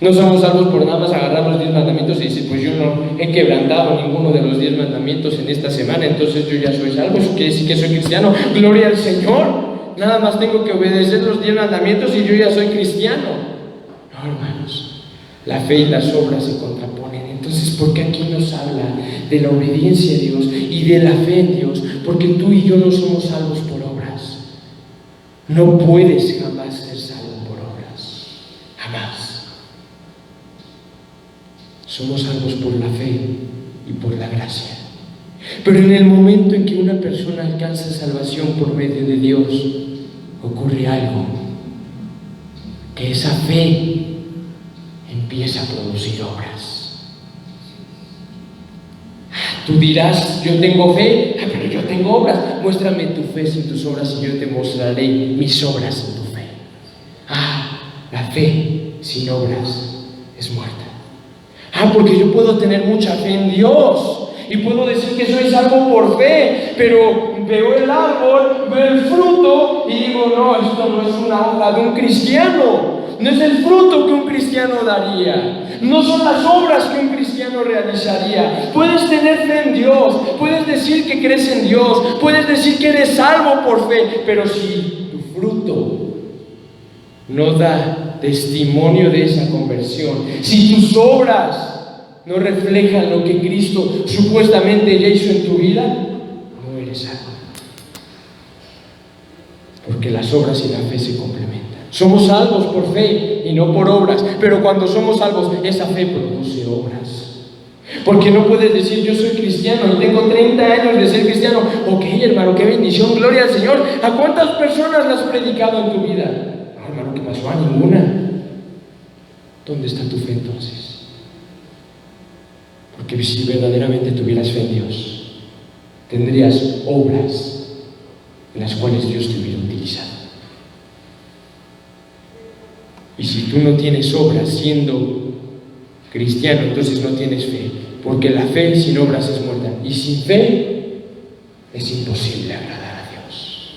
A: No somos salvos por nada más agarrar los 10 mandamientos y decir, pues yo no he quebrantado ninguno de los 10 mandamientos en esta semana, entonces yo ya soy salvo. Eso quiere decir que soy cristiano. Gloria al Señor. Nada más tengo que obedecer los 10 mandamientos y yo ya soy cristiano. No, hermanos. La fe y las obras se contraponen. Entonces, ¿por qué aquí nos habla de la obediencia a Dios y de la fe en Dios? Porque tú y yo no somos salvos por obras. No puedes jamás ser salvo por obras. Jamás. Somos salvos por la fe y por la gracia. Pero en el momento en que una persona alcanza salvación por medio de Dios, ocurre algo. Que esa fe empieza a producir obras. Tú dirás, yo tengo fe, pero yo tengo obras. Muéstrame tu fe sin tus obras y yo te mostraré mis obras sin tu fe. La fe sin obras es muerta. Porque yo puedo tener mucha fe en Dios y puedo decir que soy salvo por fe, pero veo el árbol, veo el fruto y digo, no, esto no es una obra de un cristiano. No es el fruto que un cristiano daría. No son las obras que un cristiano realizaría. Puedes tener fe en Dios, puedes decir que crees en Dios, puedes decir que eres salvo por fe, pero si tu fruto no da testimonio de esa conversión, si tus obras no reflejan lo que Cristo supuestamente ya hizo en tu vida, no eres salvo. Porque las obras y la fe se complementan. Somos salvos por fe y no por obras, pero cuando somos salvos, esa fe produce obras. Porque no puedes decir, yo soy cristiano y tengo 30 años de ser cristiano. Ok, hermano, qué bendición, gloria al Señor. ¿A cuántas personas le has predicado en tu vida? No, hermano, ¿qué pasó? A ninguna. ¿Dónde está tu fe entonces? Porque si verdaderamente tuvieras fe en Dios, tendrías obras en las cuales Dios te hubiera utilizado. Y si tú no tienes obras siendo cristiano, entonces no tienes fe, porque la fe sin obras es muerta, y sin fe es imposible agradar a Dios.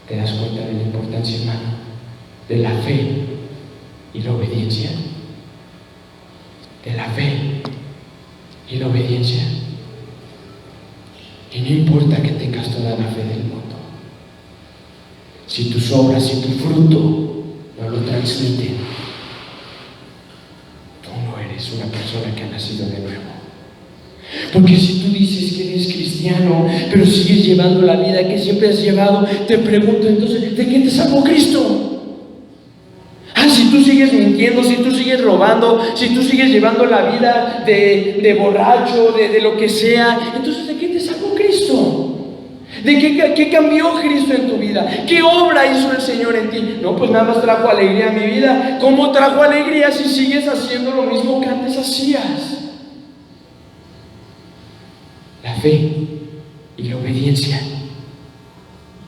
A: ¿Te das cuenta de la importancia, hermano, de la fe y la obediencia? De la fe y la obediencia. Y no importa que tengas toda la fe del mundo, si tus obras y tu fruto no lo transmiten, tú no eres una persona que ha nacido de nuevo. Porque si tú dices que eres cristiano, pero sigues llevando la vida que siempre has llevado, te pregunto entonces, ¿de qué te salvó Cristo? Si tú sigues mintiendo, si tú sigues robando, si tú sigues llevando la vida de borracho, de lo que sea, entonces ¿de qué te salvó Cristo? ¿De qué cambió Cristo en tu vida? ¿Qué obra hizo el Señor en ti? No, pues nada más trajo alegría a mi vida. ¿Cómo trajo alegría si sigues haciendo lo mismo que antes hacías? La fe y la obediencia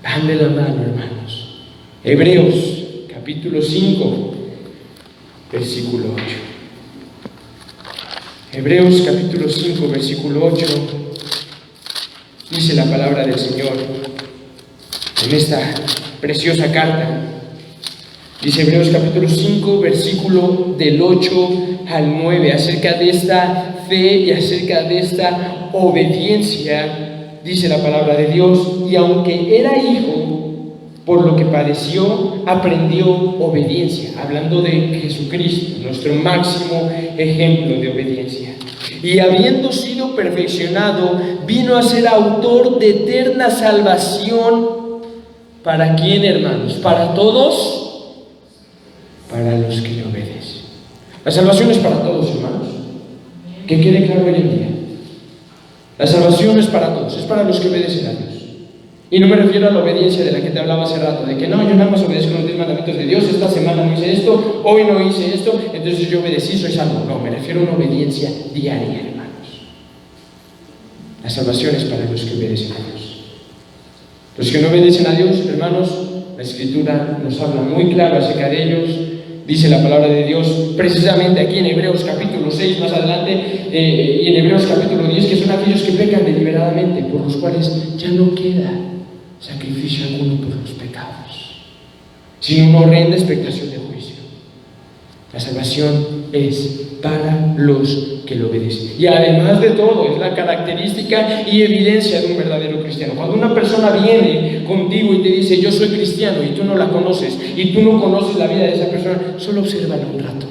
A: van de la mano, hermanos. Hebreos capítulo 5, versículo 8. Hebreos capítulo 5, versículo 8, dice la palabra del Señor en esta preciosa carta. Dice Hebreos capítulo 5, versículo del 8 al 9, acerca de esta fe y acerca de esta obediencia, dice la palabra de Dios: y aunque era hijo, por lo que padeció, aprendió obediencia. Hablando de Jesucristo, nuestro máximo ejemplo de obediencia. Y habiendo sido perfeccionado, vino a ser autor de eterna salvación. ¿Para quién, hermanos? ¿Para todos? Para los que le obedecen. La salvación es para todos, hermanos. Que quede claro hoy en día. La salvación es para todos, es para los que obedecen a Dios. Y no me refiero a la obediencia de la que te hablaba hace rato, de que no, yo nada más obedezco los 10 mandamientos de Dios, esta semana no hice esto, hoy no hice esto, entonces yo obedecí, soy salvo. No, me refiero a una obediencia diaria, hermanos. La salvación es para los que obedecen a Dios. Los que no obedecen a Dios, hermanos, la Escritura nos habla muy claro acerca de ellos. Dice la palabra de Dios, precisamente aquí en Hebreos capítulo 6, más adelante, y en Hebreos capítulo 10, que son aquellos que pecan deliberadamente, por los cuales ya no queda sacrificio alguno por los pecados, sino una horrenda expectación de juicio. La salvación es para los que lo obedecen. Y además de todo, es la característica y evidencia de un verdadero cristiano. Cuando una persona viene contigo y te dice, yo soy cristiano, y tú no la conoces, y tú no conoces la vida de esa persona, solo obsérvala un rato.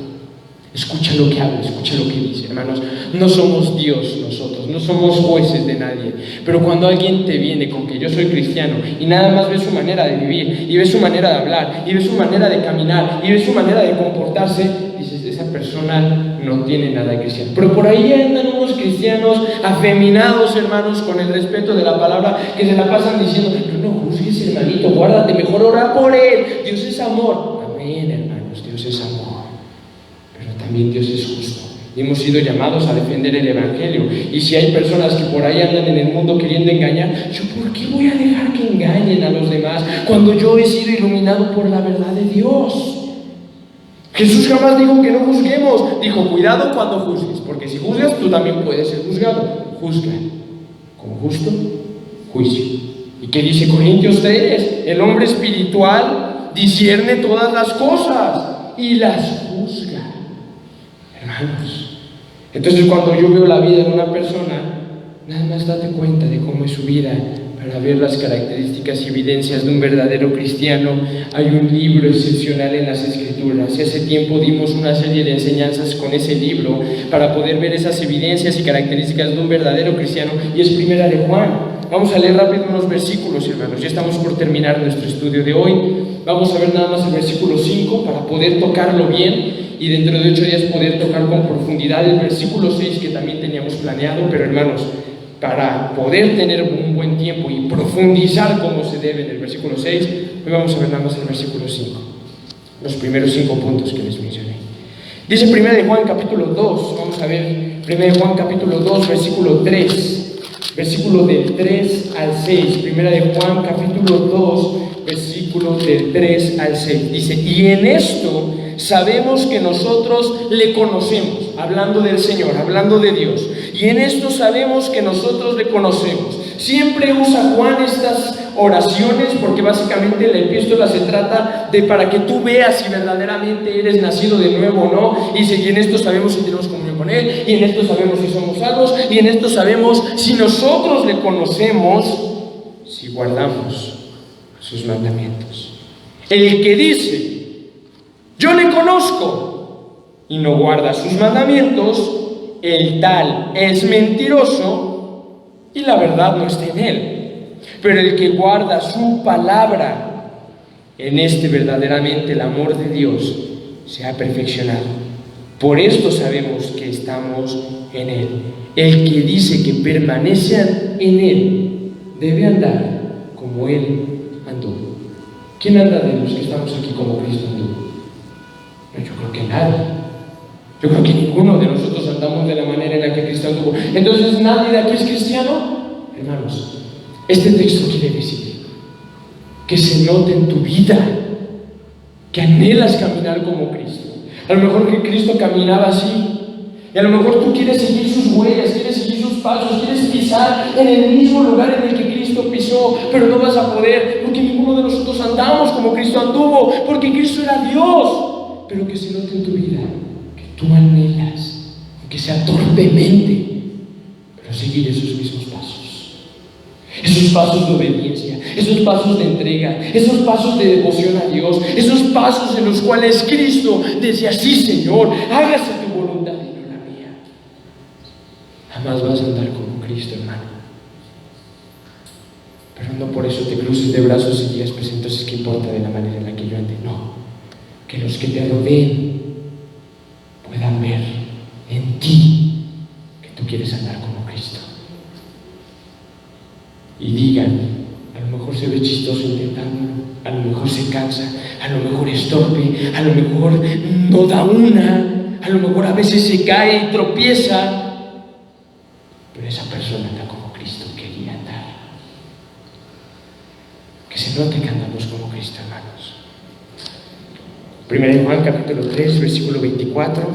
A: Escucha lo que habla, escucha lo que dice, hermanos. No somos Dios nosotros, no somos jueces de nadie. Pero cuando alguien te viene con que yo soy cristiano y nada más ves su manera de vivir, y ves su manera de hablar, y ves su manera de caminar, y ves su manera de comportarse, dices, esa persona no tiene nada de cristiano. Pero por ahí andan unos cristianos afeminados, hermanos, con el respeto de la palabra, que se la pasan diciendo, no juzgues, hermanito, guárdate, mejor orar por él. Dios es amor. Amén, hermanos, Dios es amor. También Dios es justo. Y hemos sido llamados a defender el Evangelio. Y si hay personas que por ahí andan en el mundo queriendo engañar, ¿yo por qué voy a dejar que engañen a los demás cuando yo he sido iluminado por la verdad de Dios? Jesús jamás dijo que no juzguemos. Dijo, cuidado cuando juzgues, porque si juzgas, tú también puedes ser juzgado. Juzga con justo juicio. ¿Y qué dice Corintios 3? El hombre espiritual discierne todas las cosas y las juzga. Hermanos, entonces cuando yo veo la vida de una persona, nada más date cuenta de cómo es su vida para ver las características y evidencias de un verdadero cristiano. Hay un libro excepcional en las Escrituras y hace tiempo dimos una serie de enseñanzas con ese libro para poder ver esas evidencias y características de un verdadero cristiano, y es Primera de Juan. Vamos a leer rápido unos versículos, hermanos. Ya estamos por terminar nuestro estudio de hoy. Vamos a ver nada más el versículo 5 para poder tocarlo bien, y dentro de 8 días poder tocar con profundidad el versículo 6 que también teníamos planeado. Pero hermanos, para poder tener un buen tiempo y profundizar como se debe en el versículo 6, hoy vamos a ver nada más el versículo 5, los primeros 5 puntos que les mencioné. Dice 1 de Juan capítulo 2, vamos a ver 1 de Juan capítulo 2, versículo 3, versículo del 3 al 6, 1 de Juan capítulo 2, versículo del 3 al 6, dice, y en esto sabemos que nosotros le conocemos, hablando del Señor, hablando de Dios, y en esto sabemos que nosotros le conocemos. Siempre usa Juan estas oraciones porque básicamente la epístola se trata de para que tú veas si verdaderamente eres nacido de nuevo o no, y en esto sabemos si tenemos comunión con Él, y en esto sabemos si somos salvos, y en esto sabemos si nosotros le conocemos, si guardamos sus mandamientos. El que dice, yo le conozco, y no guarda sus mandamientos, el tal es mentiroso y la verdad no está en él. Pero el que guarda su palabra, en este verdaderamente el amor de Dios se ha perfeccionado. Por esto sabemos que estamos en él. El que dice que permanece en él debe andar como él anduvo. ¿Quién anda de los que estamos aquí como Cristo anduvo? Yo creo que nadie. Yo creo que ninguno de nosotros andamos de la manera en la que Cristo anduvo. Entonces, ¿nadie de aquí es cristiano? Hermanos, este texto quiere decir que se note en tu vida que anhelas caminar como Cristo. A lo mejor que Cristo caminaba así. Y a lo mejor tú quieres seguir sus huellas, quieres seguir sus pasos, quieres pisar en el mismo lugar en el que Cristo pisó, pero no vas a poder, porque ninguno de nosotros andamos como Cristo anduvo, porque Cristo era Dios. Pero que se note en tu vida que tú anhelas, aunque sea torpemente, pero seguir esos mismos pasos. Esos pasos de obediencia, esos pasos de entrega, esos pasos de devoción a Dios, esos pasos en los cuales Cristo decía: sí, Señor, hágase tu voluntad y no la mía. Jamás vas a andar como Cristo, hermano. Pero no por eso te cruces de brazos y digas: pues entonces ¿qué importa de la manera en la que yo ande? No, que los que te rodeen puedan ver en ti que tú quieres andar como Cristo. Y digan: a lo mejor se ve chistoso intentándolo, a lo mejor se cansa, a lo mejor es torpe, a lo mejor no da una, a lo mejor a veces se cae y tropieza, pero esa persona anda como Cristo quería andar. Que se note que andamos como Cristo, hermanos. 1 Juan capítulo 3, versículo 24,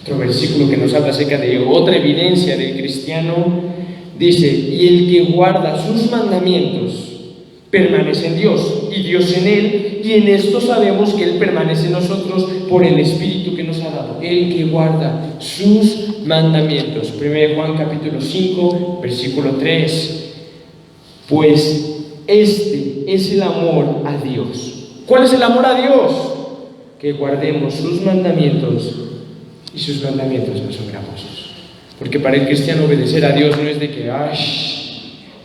A: otro versículo que nos habla acerca de otra evidencia del cristiano. Dice: y el que guarda sus mandamientos permanece en Dios y Dios en él, y en esto sabemos que él permanece en nosotros por el Espíritu que nos ha dado. El que guarda sus mandamientos. 1 Juan capítulo 5, versículo 3. Pues este es el amor a Dios. ¿Cuál es el amor a Dios? Que guardemos sus mandamientos, y sus mandamientos no son gravosos. Porque para el cristiano obedecer a Dios no es de que, ay,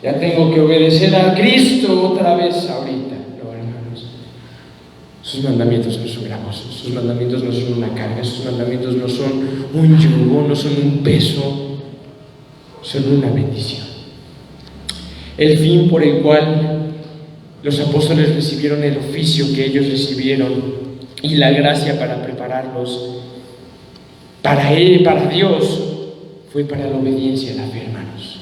A: ya tengo que obedecer a Cristo otra vez ahorita. No, hermanos, sus mandamientos no son gravosos, sus mandamientos no son una carga, sus mandamientos no son un yugo, no son un peso, son una bendición. El fin por el cual los apóstoles recibieron el oficio que ellos recibieron y la gracia para prepararlos para Él, para Dios, fue para la obediencia a la fe, hermanos.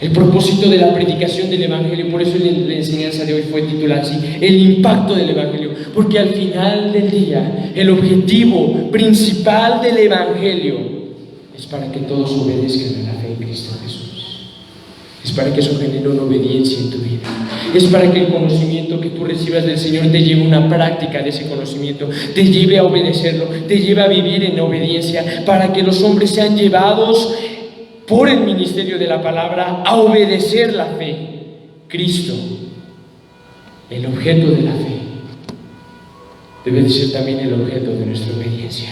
A: El propósito de la predicación del Evangelio, por eso la enseñanza de hoy fue titulada así: el impacto del Evangelio, porque al final del día el objetivo principal del Evangelio es para que todos obedezcan a la fe en Cristo Jesús. Es para que eso genere una obediencia en tu vida. Es para que el conocimiento que tú recibas del Señor te lleve a una práctica de ese conocimiento, te lleve a obedecerlo, te lleve a vivir en obediencia, para que los hombres sean llevados por el ministerio de la palabra a obedecer la fe. Cristo, el objeto de la fe, debe de ser también el objeto de nuestra obediencia.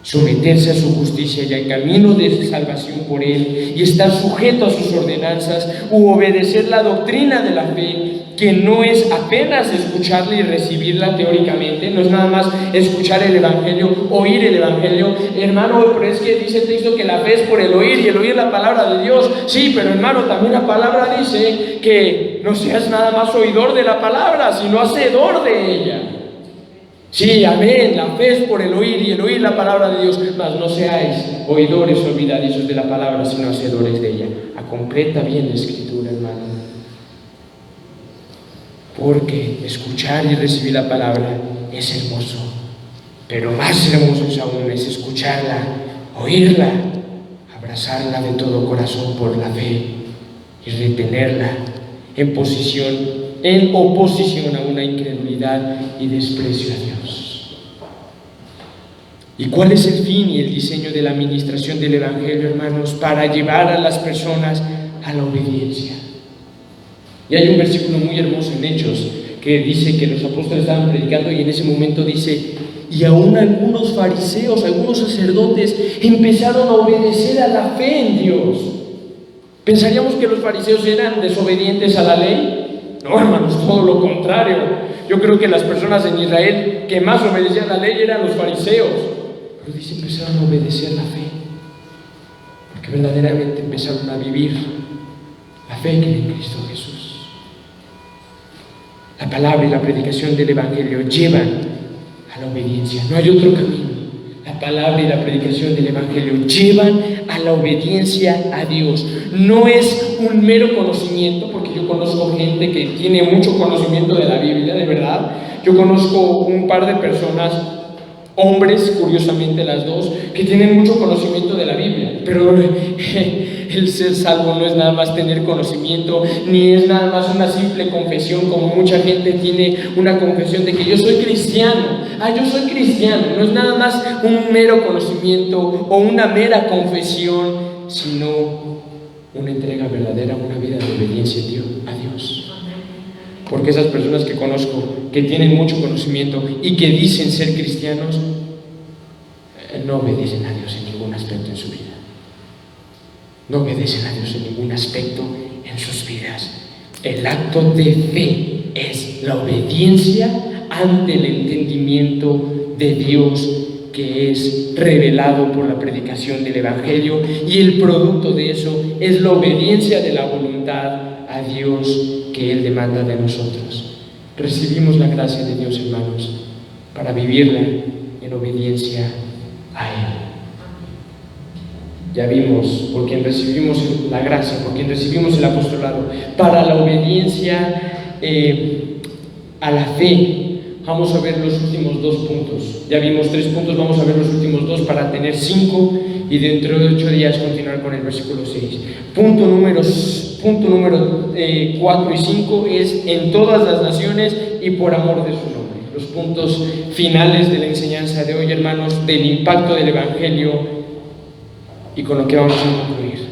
A: Someterse a su justicia y al camino de salvación por Él, y estar sujeto a sus ordenanzas, u obedecer la doctrina de la fe, que no es apenas escucharla y recibirla teóricamente, no es nada más escuchar el Evangelio, oír el Evangelio. Hermano, pero es que dice el texto que la fe es por el oír, y el oír la palabra de Dios. Sí, pero hermano, también la palabra dice que no seas nada más oidor de la palabra, sino hacedor de ella. Sí, amén, la fe es por el oír, y el oír la palabra de Dios. Mas no seáis oidores olvidadizos de la palabra, sino hacedores de ella. Completa bien la Escritura, hermano. Porque escuchar y recibir la palabra es hermoso, pero más hermoso es aún es escucharla, oírla, abrazarla de todo corazón por la fe y retenerla en oposición a una incredulidad y desprecio a Dios. ¿Y cuál es el fin y el diseño de la administración del Evangelio, hermanos? Para llevar a las personas a la obediencia. Y hay un versículo muy hermoso en Hechos que dice que los apóstoles estaban predicando, y en ese momento dice: y aún algunos fariseos, algunos sacerdotes empezaron a obedecer a la fe en Dios. ¿Pensaríamos que los fariseos eran desobedientes a la ley? No, hermanos, todo lo contrario. Yo creo que las personas en Israel que más obedecían la ley eran los fariseos. Pero dice, empezaron a obedecer la fe, porque verdaderamente empezaron a vivir la fe que hay en Cristo Jesús. La palabra y la predicación del Evangelio llevan a la obediencia. No hay otro camino. La palabra y la predicación del Evangelio llevan a la obediencia a Dios. No es un mero conocimiento, porque yo conozco gente que tiene mucho conocimiento de la Biblia, de verdad. Yo conozco un par de personas, hombres, curiosamente las dos, que tienen mucho conocimiento de la Biblia, pero el ser salvo no es nada más tener conocimiento, ni es nada más una simple confesión, como mucha gente tiene una confesión de que yo soy cristiano. Yo soy cristiano. No es nada más un mero conocimiento o una mera confesión, sino una entrega verdadera, una vida de obediencia a Dios. Porque esas personas que conozco, que tienen mucho conocimiento y que dicen ser cristianos, no obedecen a Dios en ningún aspecto en su vida. No obedecen a Dios en ningún aspecto en sus vidas. El acto de fe es la obediencia ante el entendimiento de Dios que es revelado por la predicación del Evangelio, y el producto de eso es la obediencia de la voluntad a Dios que Él demanda de nosotros. Recibimos la gracia de Dios, hermanos, para vivirla en obediencia a Él. Ya vimos por quien recibimos la gracia, por quien recibimos el apostolado, para la obediencia a la fe. Vamos a ver los últimos 2 puntos. Ya vimos 3 puntos, vamos a ver los últimos 2 para tener 5 y dentro de 8 días continuar con el versículo 6. Punto número 4 y 5 es en todas las naciones y por amor de su nombre. Los puntos finales de la enseñanza de hoy, hermanos, del impacto del Evangelio, y con lo que vamos a concluir.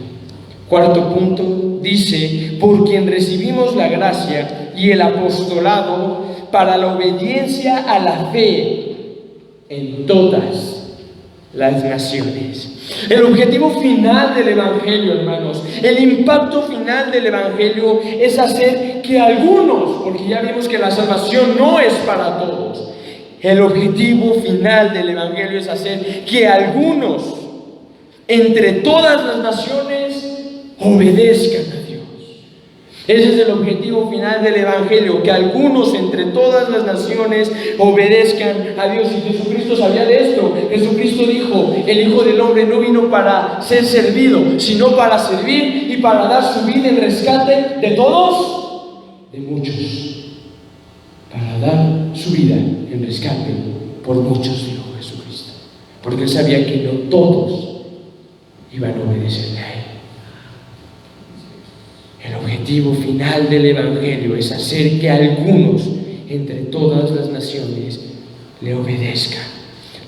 A: Cuarto punto dice: por quien recibimos la gracia y el apostolado para la obediencia a la fe en todas las naciones. El objetivo final del Evangelio, hermanos, el impacto final del Evangelio es hacer que algunos, porque ya vimos que la salvación no es para todos, el objetivo final del Evangelio es hacer que algunos entre todas las naciones obedezcan a Dios. Ese es el objetivo final del Evangelio, que algunos entre todas las naciones obedezcan a Dios. Y Jesucristo sabía de esto. Jesucristo dijo: el Hijo del Hombre no vino para ser servido, sino para servir y para dar su vida en rescate de todos, de muchos. Para dar su vida en rescate por muchos, dijo Jesucristo. Porque Él sabía que no todos iban a obedecerle a Él. El objetivo final del Evangelio es hacer que algunos entre todas las naciones le obedezcan.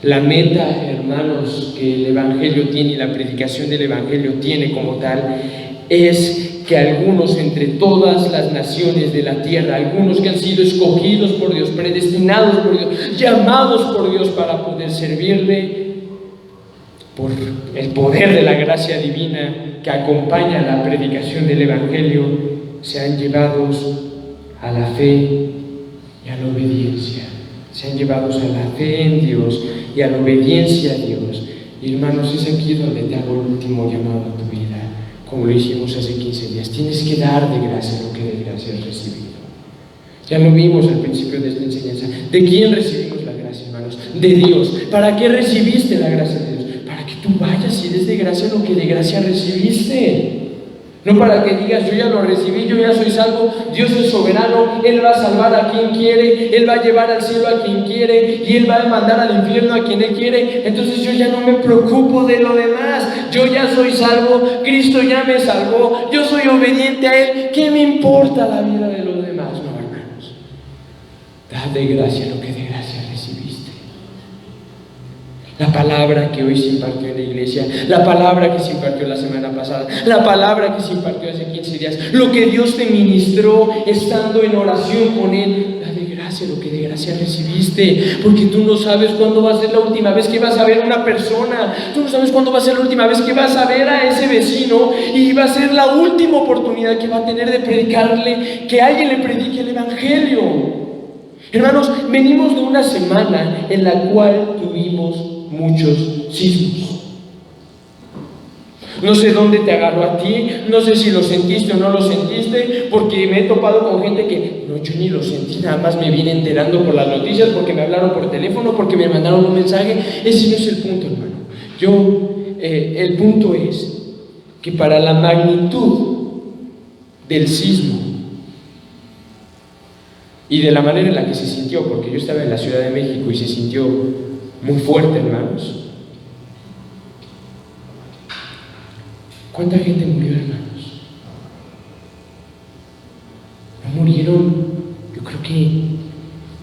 A: La meta, hermanos, que el Evangelio tiene y la predicación del Evangelio tiene como tal es que algunos entre todas las naciones de la tierra, algunos que han sido escogidos por Dios, predestinados por Dios, llamados por Dios para poder servirle, por el poder de la gracia divina que acompaña la predicación del Evangelio, sean llevados a la fe y a la obediencia. Sean llevados a la fe en Dios y a la obediencia a Dios. Y hermanos, es aquí donde te hago el último llamado a tu vida, como lo hicimos hace 15 días. Tienes que dar de gracia lo que de gracia has recibido. Ya lo vimos al principio de esta enseñanza. ¿De quién recibimos la gracia, hermanos? De Dios. ¿Para qué recibiste la gracia de Dios? Para que tú vayas y des de gracia lo que de gracia recibiste. No para que digas: yo ya lo recibí, yo ya soy salvo. Dios es soberano, Él va a salvar a quien quiere, Él va a llevar al cielo a quien quiere, y Él va a mandar al infierno a quien Él quiere. Entonces yo ya no me preocupo de lo demás. Yo ya soy salvo, Cristo ya me salvó, yo soy obediente a Él. ¿Qué me importa la vida de los demás? No, hermanos. Dad de gracia lo que de gracia recibiste. La palabra que hoy se impartió en la iglesia, la palabra que se impartió la semana pasada, la palabra que se impartió hace 15 días, lo que Dios te ministró estando en oración con Él, da de gracia lo que de gracia recibiste, porque tú no sabes cuándo va a ser la última vez que vas a ver a una persona, tú no sabes cuándo va a ser la última vez que vas a ver a ese vecino, y va a ser la última oportunidad que va a tener de predicarle, que alguien le predique el Evangelio. Hermanos, venimos de una semana en la cual tuvimos muchos sismos. No sé dónde te agarró a ti, no sé si lo sentiste o no lo sentiste, porque me he topado con gente que no, yo ni lo sentí, nada más me vine enterando por las noticias, porque me hablaron por teléfono, porque me mandaron un mensaje. Ese no es el punto, hermano. El punto es que para la magnitud del sismo, y de la manera en la que se sintió, porque yo estaba en la Ciudad de México y se sintió muy fuerte, hermanos. ¿Cuánta gente murió, hermanos? No murieron, yo creo que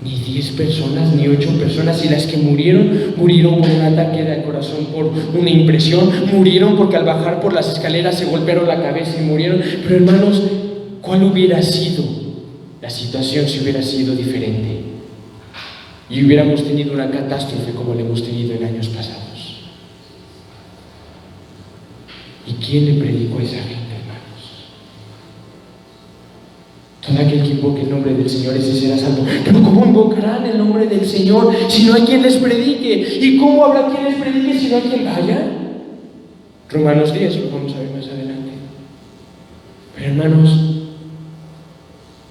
A: ni 10 personas, ni 8 personas, y las que murieron por un ataque de corazón, por una impresión, murieron porque al bajar por las escaleras se golpearon la cabeza y murieron. Pero hermanos, ¿cuál hubiera sido la situación si hubiera sido diferente? Y hubiéramos tenido una catástrofe como la hemos tenido en años pasados. ¿Y quién le predicó a esa gente? Todo aquel que invoque el nombre del Señor, ese será salvo. Pero ¿cómo invocarán el nombre del Señor si no hay quien les predique? ¿Y cómo habrá quien les predique si no hay quien vaya? Romanos 10, lo vamos a ver más adelante. Pero hermanos,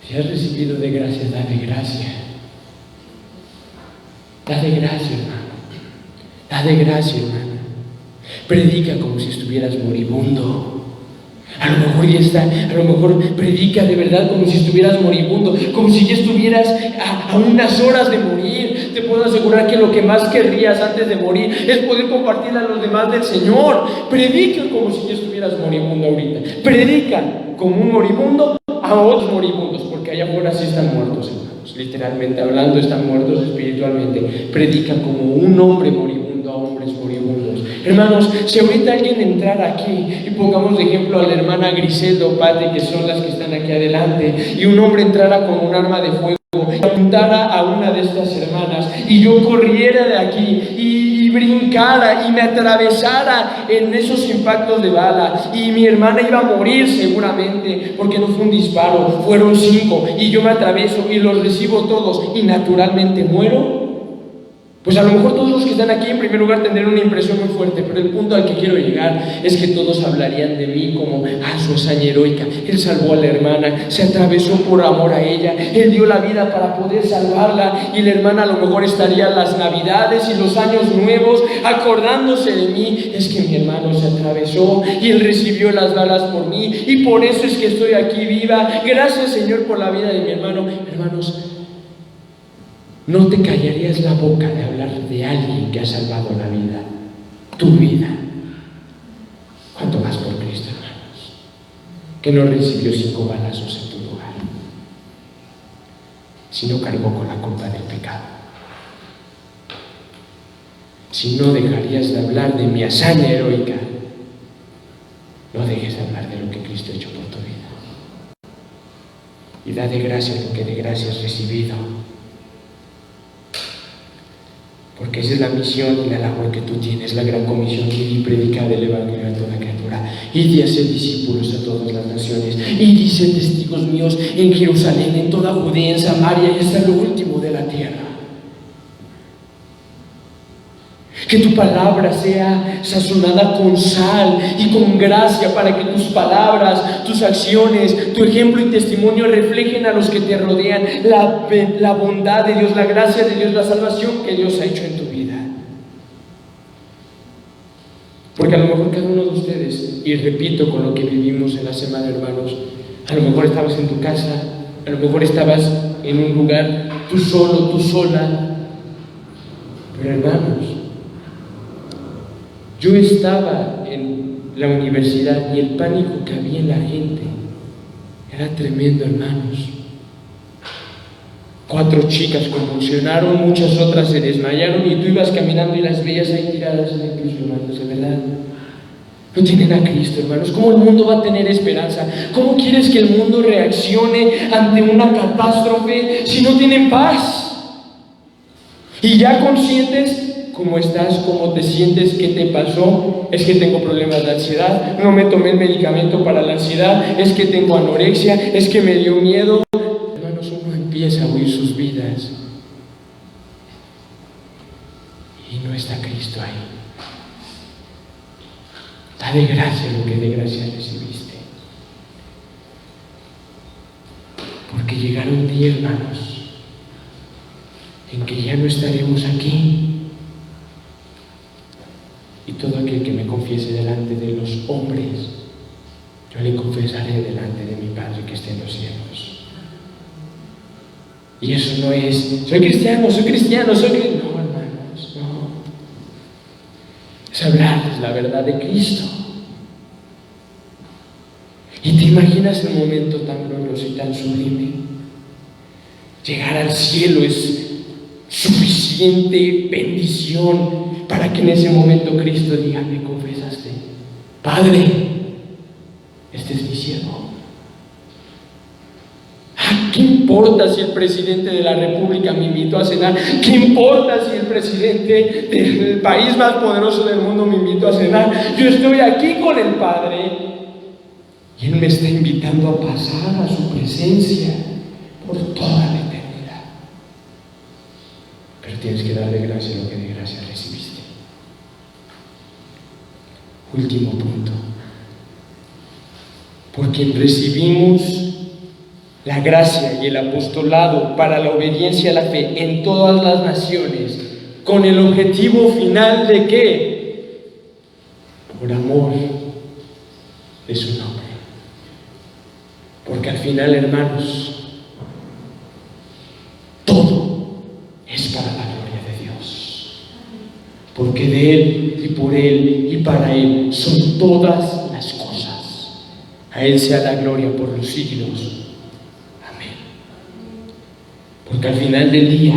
A: si has recibido de gracia, da de gracia. Da de gracia, hermano. Da de gracia, hermano. Predica como si estuvieras moribundo. A lo mejor predica de verdad como si estuvieras moribundo, como si ya estuvieras a unas horas de morir. Te puedo asegurar que lo que más querrías antes de morir es poder compartir a los demás del Señor. Predica como si ya estuvieras moribundo ahorita. Predica como un moribundo a otros moribundos, porque allá afuera sí están muertos, hermanos. Literalmente hablando, están muertos espiritualmente. Predica como un hombre moribundo a hombres moribundos. Hermanos, si ahorita alguien entrara aquí y pongamos de ejemplo a la hermana Griselda o Pati, que son las que están aquí adelante, y un hombre entrara con un arma de fuego y apuntara a una de estas hermanas, y yo corriera de aquí y brincara y me atravesara en esos impactos de bala, y mi hermana iba a morir seguramente, porque no fue un disparo, fueron 5, y yo me atraveso y los recibo todos y naturalmente muero. Pues a lo mejor todos los que están aquí en primer lugar tendrán una impresión muy fuerte, pero el punto al que quiero llegar es que todos hablarían de mí como su hazaña heroica. Él salvó a la hermana, se atravesó por amor a ella, él dio la vida para poder salvarla, y la hermana a lo mejor estaría en las navidades y los años nuevos acordándose de mí. Es que mi hermano se atravesó y él recibió las balas por mí, y por eso es que estoy aquí viva. Gracias, Señor, por la vida de mi hermano. Hermanos, no te callarías la boca de hablar de alguien que ha salvado la vida, tu vida. ¿Cuánto más por Cristo, hermanos? Que no recibió 5 balazos en tu lugar, sino cargó con la culpa del pecado. Si no dejarías de hablar de mi hazaña heroica, no dejes de hablar de lo que Cristo ha hecho por tu vida. Y da de gracia lo que de gracia has recibido. Porque esa es la misión y la labor que tú tienes, la gran comisión, ir y predicar el Evangelio a toda criatura, ir y hacer discípulos a todas las naciones, ir y ser testigos míos en Jerusalén, en toda Judea, en Samaria y hasta lo último de la tierra. Que tu palabra sea sazonada con sal y con gracia, para que tus palabras, tus acciones, tu ejemplo y testimonio reflejen a los que te rodean la bondad de Dios, la gracia de Dios, la salvación que Dios ha hecho en tu vida. Porque a lo mejor cada uno de ustedes, y repito con lo que vivimos en la semana, hermanos, a lo mejor estabas en tu casa, a lo mejor estabas en un lugar, tú solo, tú sola, pero hermanos, yo estaba en la universidad y el pánico que había en la gente era tremendo, hermanos. 4 chicas convulsionaron, muchas otras se desmayaron, y tú ibas caminando y las veías ahí tiradas en el piso, hermanos, de verdad. No tienen a Cristo, hermanos. ¿Cómo el mundo va a tener esperanza? ¿Cómo quieres que el mundo reaccione ante una catástrofe si no tienen paz? Y ya conscientes, ¿cómo estás? ¿Cómo te sientes? ¿Qué te pasó? Es que tengo problemas de ansiedad, no me tomé el medicamento para la ansiedad, es que tengo anorexia, es que me dio miedo. Hermanos, uno empieza a huir sus vidas y no está Cristo ahí. Da de gracia lo que de gracia recibiste, porque llegará un día, hermanos, en que ya no estaremos aquí. Y todo aquel que me confiese delante de los hombres, yo le confesaré delante de mi Padre que está en los cielos. Y eso no es, soy cristiano, No, hermanos, no. Es hablarles la verdad de Cristo. ¿Y te imaginas el momento tan glorioso y tan sublime? Llegar al cielo es suficiente bendición para que en ese momento Cristo diga: me confesaste, Padre, este es mi siervo. ¿Qué importa si el presidente de la República me invitó a cenar? ¿Qué importa si el presidente del país más poderoso del mundo me invitó a cenar? Yo estoy aquí con el Padre y Él me está invitando a pasar a su presencia por toda la eternidad. Pero tienes que darle gracia a lo que de gracia recibiste. Último punto. Por quien recibimos la gracia y el apostolado para la obediencia a la fe en todas las naciones, con el objetivo final de ¿qué? Por amor de su nombre. Porque al final, hermanos, todo es para la gloria de Dios. Porque de Él y por Él y para Él son todas las cosas. A Él sea la gloria por los siglos. Porque al final del día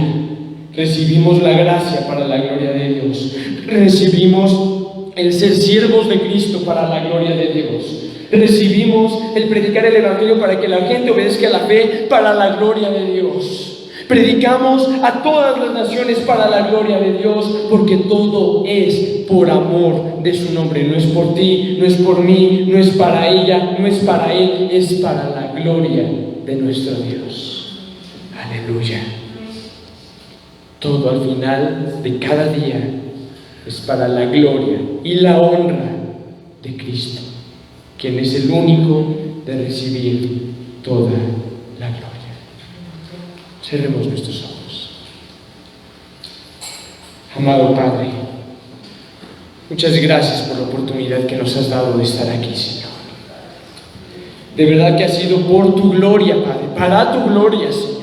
A: recibimos la gracia para la gloria de Dios. Recibimos el ser siervos de Cristo para la gloria de Dios. Recibimos el predicar el Evangelio para que la gente obedezca a la fe para la gloria de Dios. Predicamos a todas las naciones para la gloria de Dios, porque todo es por amor de su nombre. No es por ti, no es por mí, no es para ella, no es para él, es para la gloria de nuestro Dios. Aleluya. Todo al final de cada día es para la gloria y la honra de Cristo, quien es el único de recibir toda la gloria. Cerremos nuestros ojos. Amado Padre, muchas gracias por la oportunidad que nos has dado de estar aquí, Señor. De verdad que ha sido por tu gloria, Padre, para tu gloria, Señor.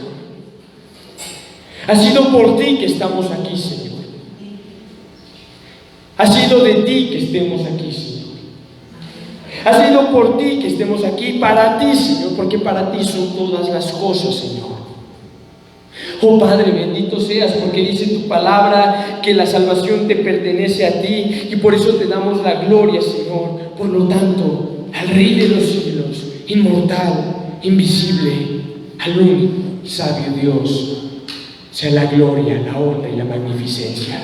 A: Ha sido por ti que estamos aquí, Señor. Ha sido de ti que estemos aquí, Señor. Ha sido por ti que estemos aquí, para ti, Señor, porque para ti son todas las cosas, Señor. Oh Padre, bendito seas, porque dice tu palabra que la salvación te pertenece a ti y por eso te damos la gloria, Señor. Por lo tanto, al Rey de los siglos, inmortal, invisible, al único sabio Dios, sea la gloria, la honra y la magnificencia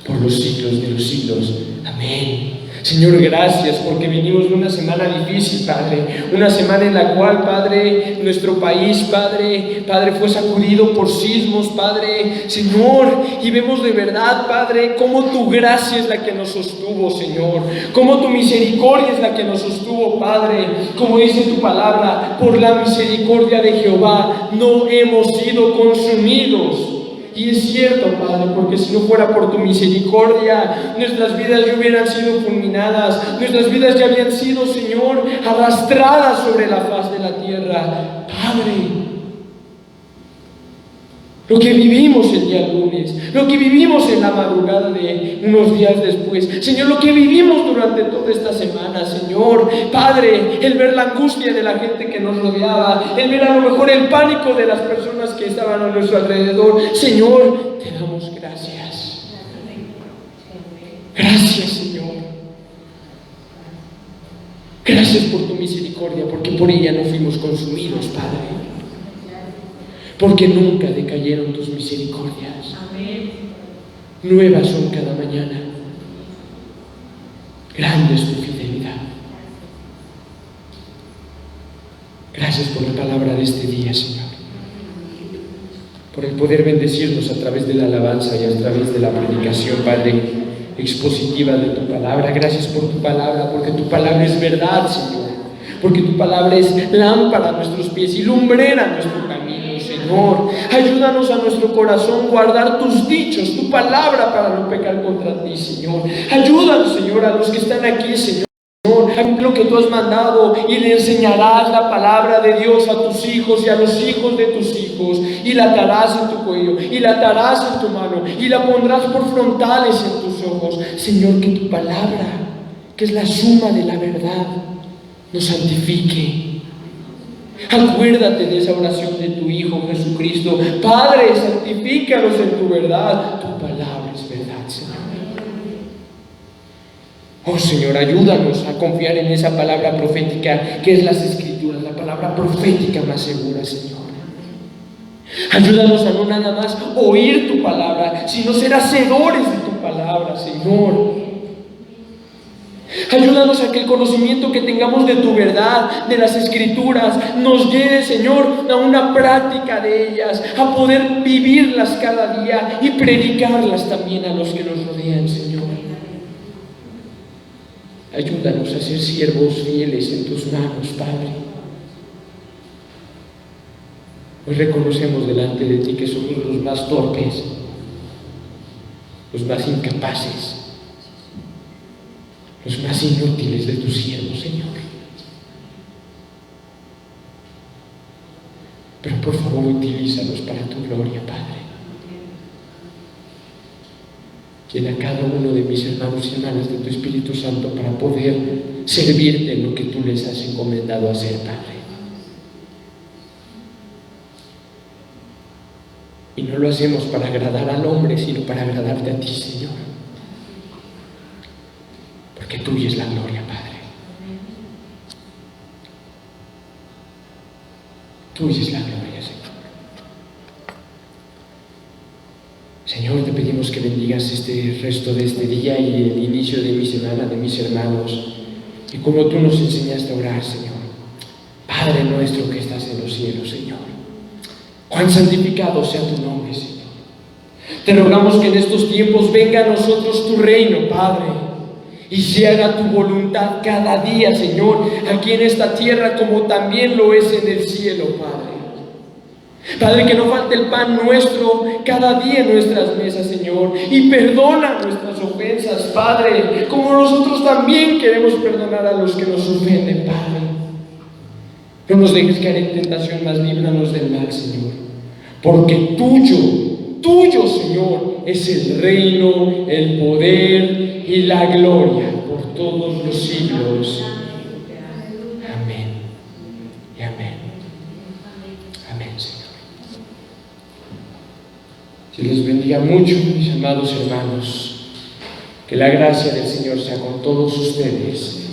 A: por los siglos de los siglos. Amén. Señor, gracias porque venimos de una semana difícil, Padre, una semana en la cual, Padre, nuestro país, Padre, fue sacudido por sismos, Padre, Señor, y vemos de verdad, Padre, cómo tu gracia es la que nos sostuvo, Señor, cómo tu misericordia es la que nos sostuvo, Padre, como dice tu palabra, por la misericordia de Jehová no hemos sido consumidos. Y es cierto, Padre, porque si no fuera por tu misericordia, nuestras vidas ya hubieran sido fulminadas, nuestras vidas ya habían sido, Señor, arrastradas sobre la faz de la tierra. Padre, lo que vivimos el día lunes, lo que vivimos en la madrugada de unos días después, Señor, lo que vivimos durante toda esta semana, Señor, Padre, el ver la angustia de la gente que nos rodeaba, el ver a lo mejor el pánico de las personas que estaban a nuestro alrededor, Señor, te damos gracias. Gracias, Señor. Gracias por tu misericordia, porque por ella no fuimos consumidos, Padre. Porque nunca decayeron tus misericordias. Nuevas son cada mañana. Grande es tu fidelidad. Gracias por la palabra de este día, Señor. Por el poder bendecirnos a través de la alabanza y a través de la predicación, Padre, expositiva de tu palabra. Gracias por tu palabra, porque tu palabra es verdad, Señor. Porque tu palabra es lámpara a nuestros pies y lumbrera a nuestro camino. Señor, ayúdanos a nuestro corazón guardar tus dichos, tu palabra para no pecar contra ti, Señor. Ayúdanos, Señor, a los que están aquí, Señor. Señor, lo que tú has mandado, y le enseñarás la palabra de Dios a tus hijos y a los hijos de tus hijos, y la atarás en tu cuello, y la atarás en tu mano, y la pondrás por frontales en tus ojos. Señor, que tu palabra, que es la suma de la verdad, nos santifique. Acuérdate de esa oración de tu Hijo Jesucristo. Padre, santifícalos en tu verdad. Tu palabra es verdad, Señor. Oh Señor, ayúdanos a confiar en esa palabra profética que es las Escrituras, la palabra profética más segura, Señor. Ayúdanos a no nada más oír tu palabra, sino ser hacedores de tu palabra, Señor. Ayúdanos a que el conocimiento que tengamos de tu verdad, de las Escrituras, nos lleve, Señor, a una práctica de ellas, a poder vivirlas cada día y predicarlas también a los que nos rodean, Señor. Ayúdanos a ser siervos fieles en tus manos, Padre. Hoy reconocemos delante de ti que somos los más torpes, los más incapaces, los más inútiles de tus siervos, Señor. Pero por favor, utilízalos para tu gloria, Padre. Llena a cada uno de mis hermanos y hermanas de tu Espíritu Santo para poder servirte en lo que tú les has encomendado a hacer, Padre. Y no lo hacemos para agradar al hombre, sino para agradarte a ti, Señor. Porque tuya es la gloria, Padre. Tuya es la gloria, Señor. Señor, te pedimos que bendigas este resto de este día y el inicio de mi semana, de mis hermanos. Y como tú nos enseñaste a orar, Señor. Padre nuestro que estás en los cielos, Señor. Cuán santificado sea tu nombre, Señor. Te rogamos que en estos tiempos venga a nosotros tu reino, Padre. Y se haga tu voluntad cada día, Señor, aquí en esta tierra como también lo es en el cielo, Padre. Padre, que no falte el pan nuestro cada día en nuestras mesas, Señor. Y perdona nuestras ofensas, Padre, como nosotros también queremos perdonar a los que nos ofenden, Padre. No nos dejes caer en tentación, mas líbranos del mal, Señor. Porque tuyo, Señor, es el reino, el poder y la gloria por todos los siglos. Amén y amén. Amén, Señor. Que les bendiga mucho, mis amados hermanos. Que la gracia del Señor sea con todos ustedes.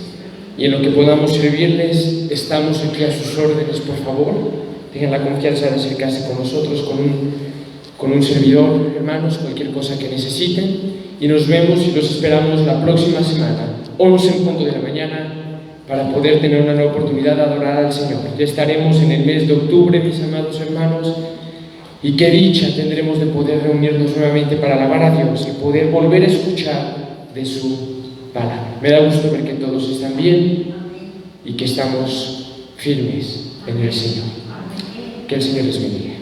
A: Y en lo que podamos servirles, estamos aquí a sus órdenes, por favor. Tengan la confianza de acercarse con nosotros, con un servidor, hermanos, cualquier cosa que necesiten. Y nos vemos y los esperamos la próxima semana, 11 en punto de la mañana, para poder tener una nueva oportunidad de adorar al Señor. Ya estaremos en el mes de octubre, mis amados hermanos. Y qué dicha tendremos de poder reunirnos nuevamente para alabar a Dios y poder volver a escuchar de su palabra. Me da gusto ver que todos están bien y que estamos firmes en el Señor. Que el Señor les bendiga.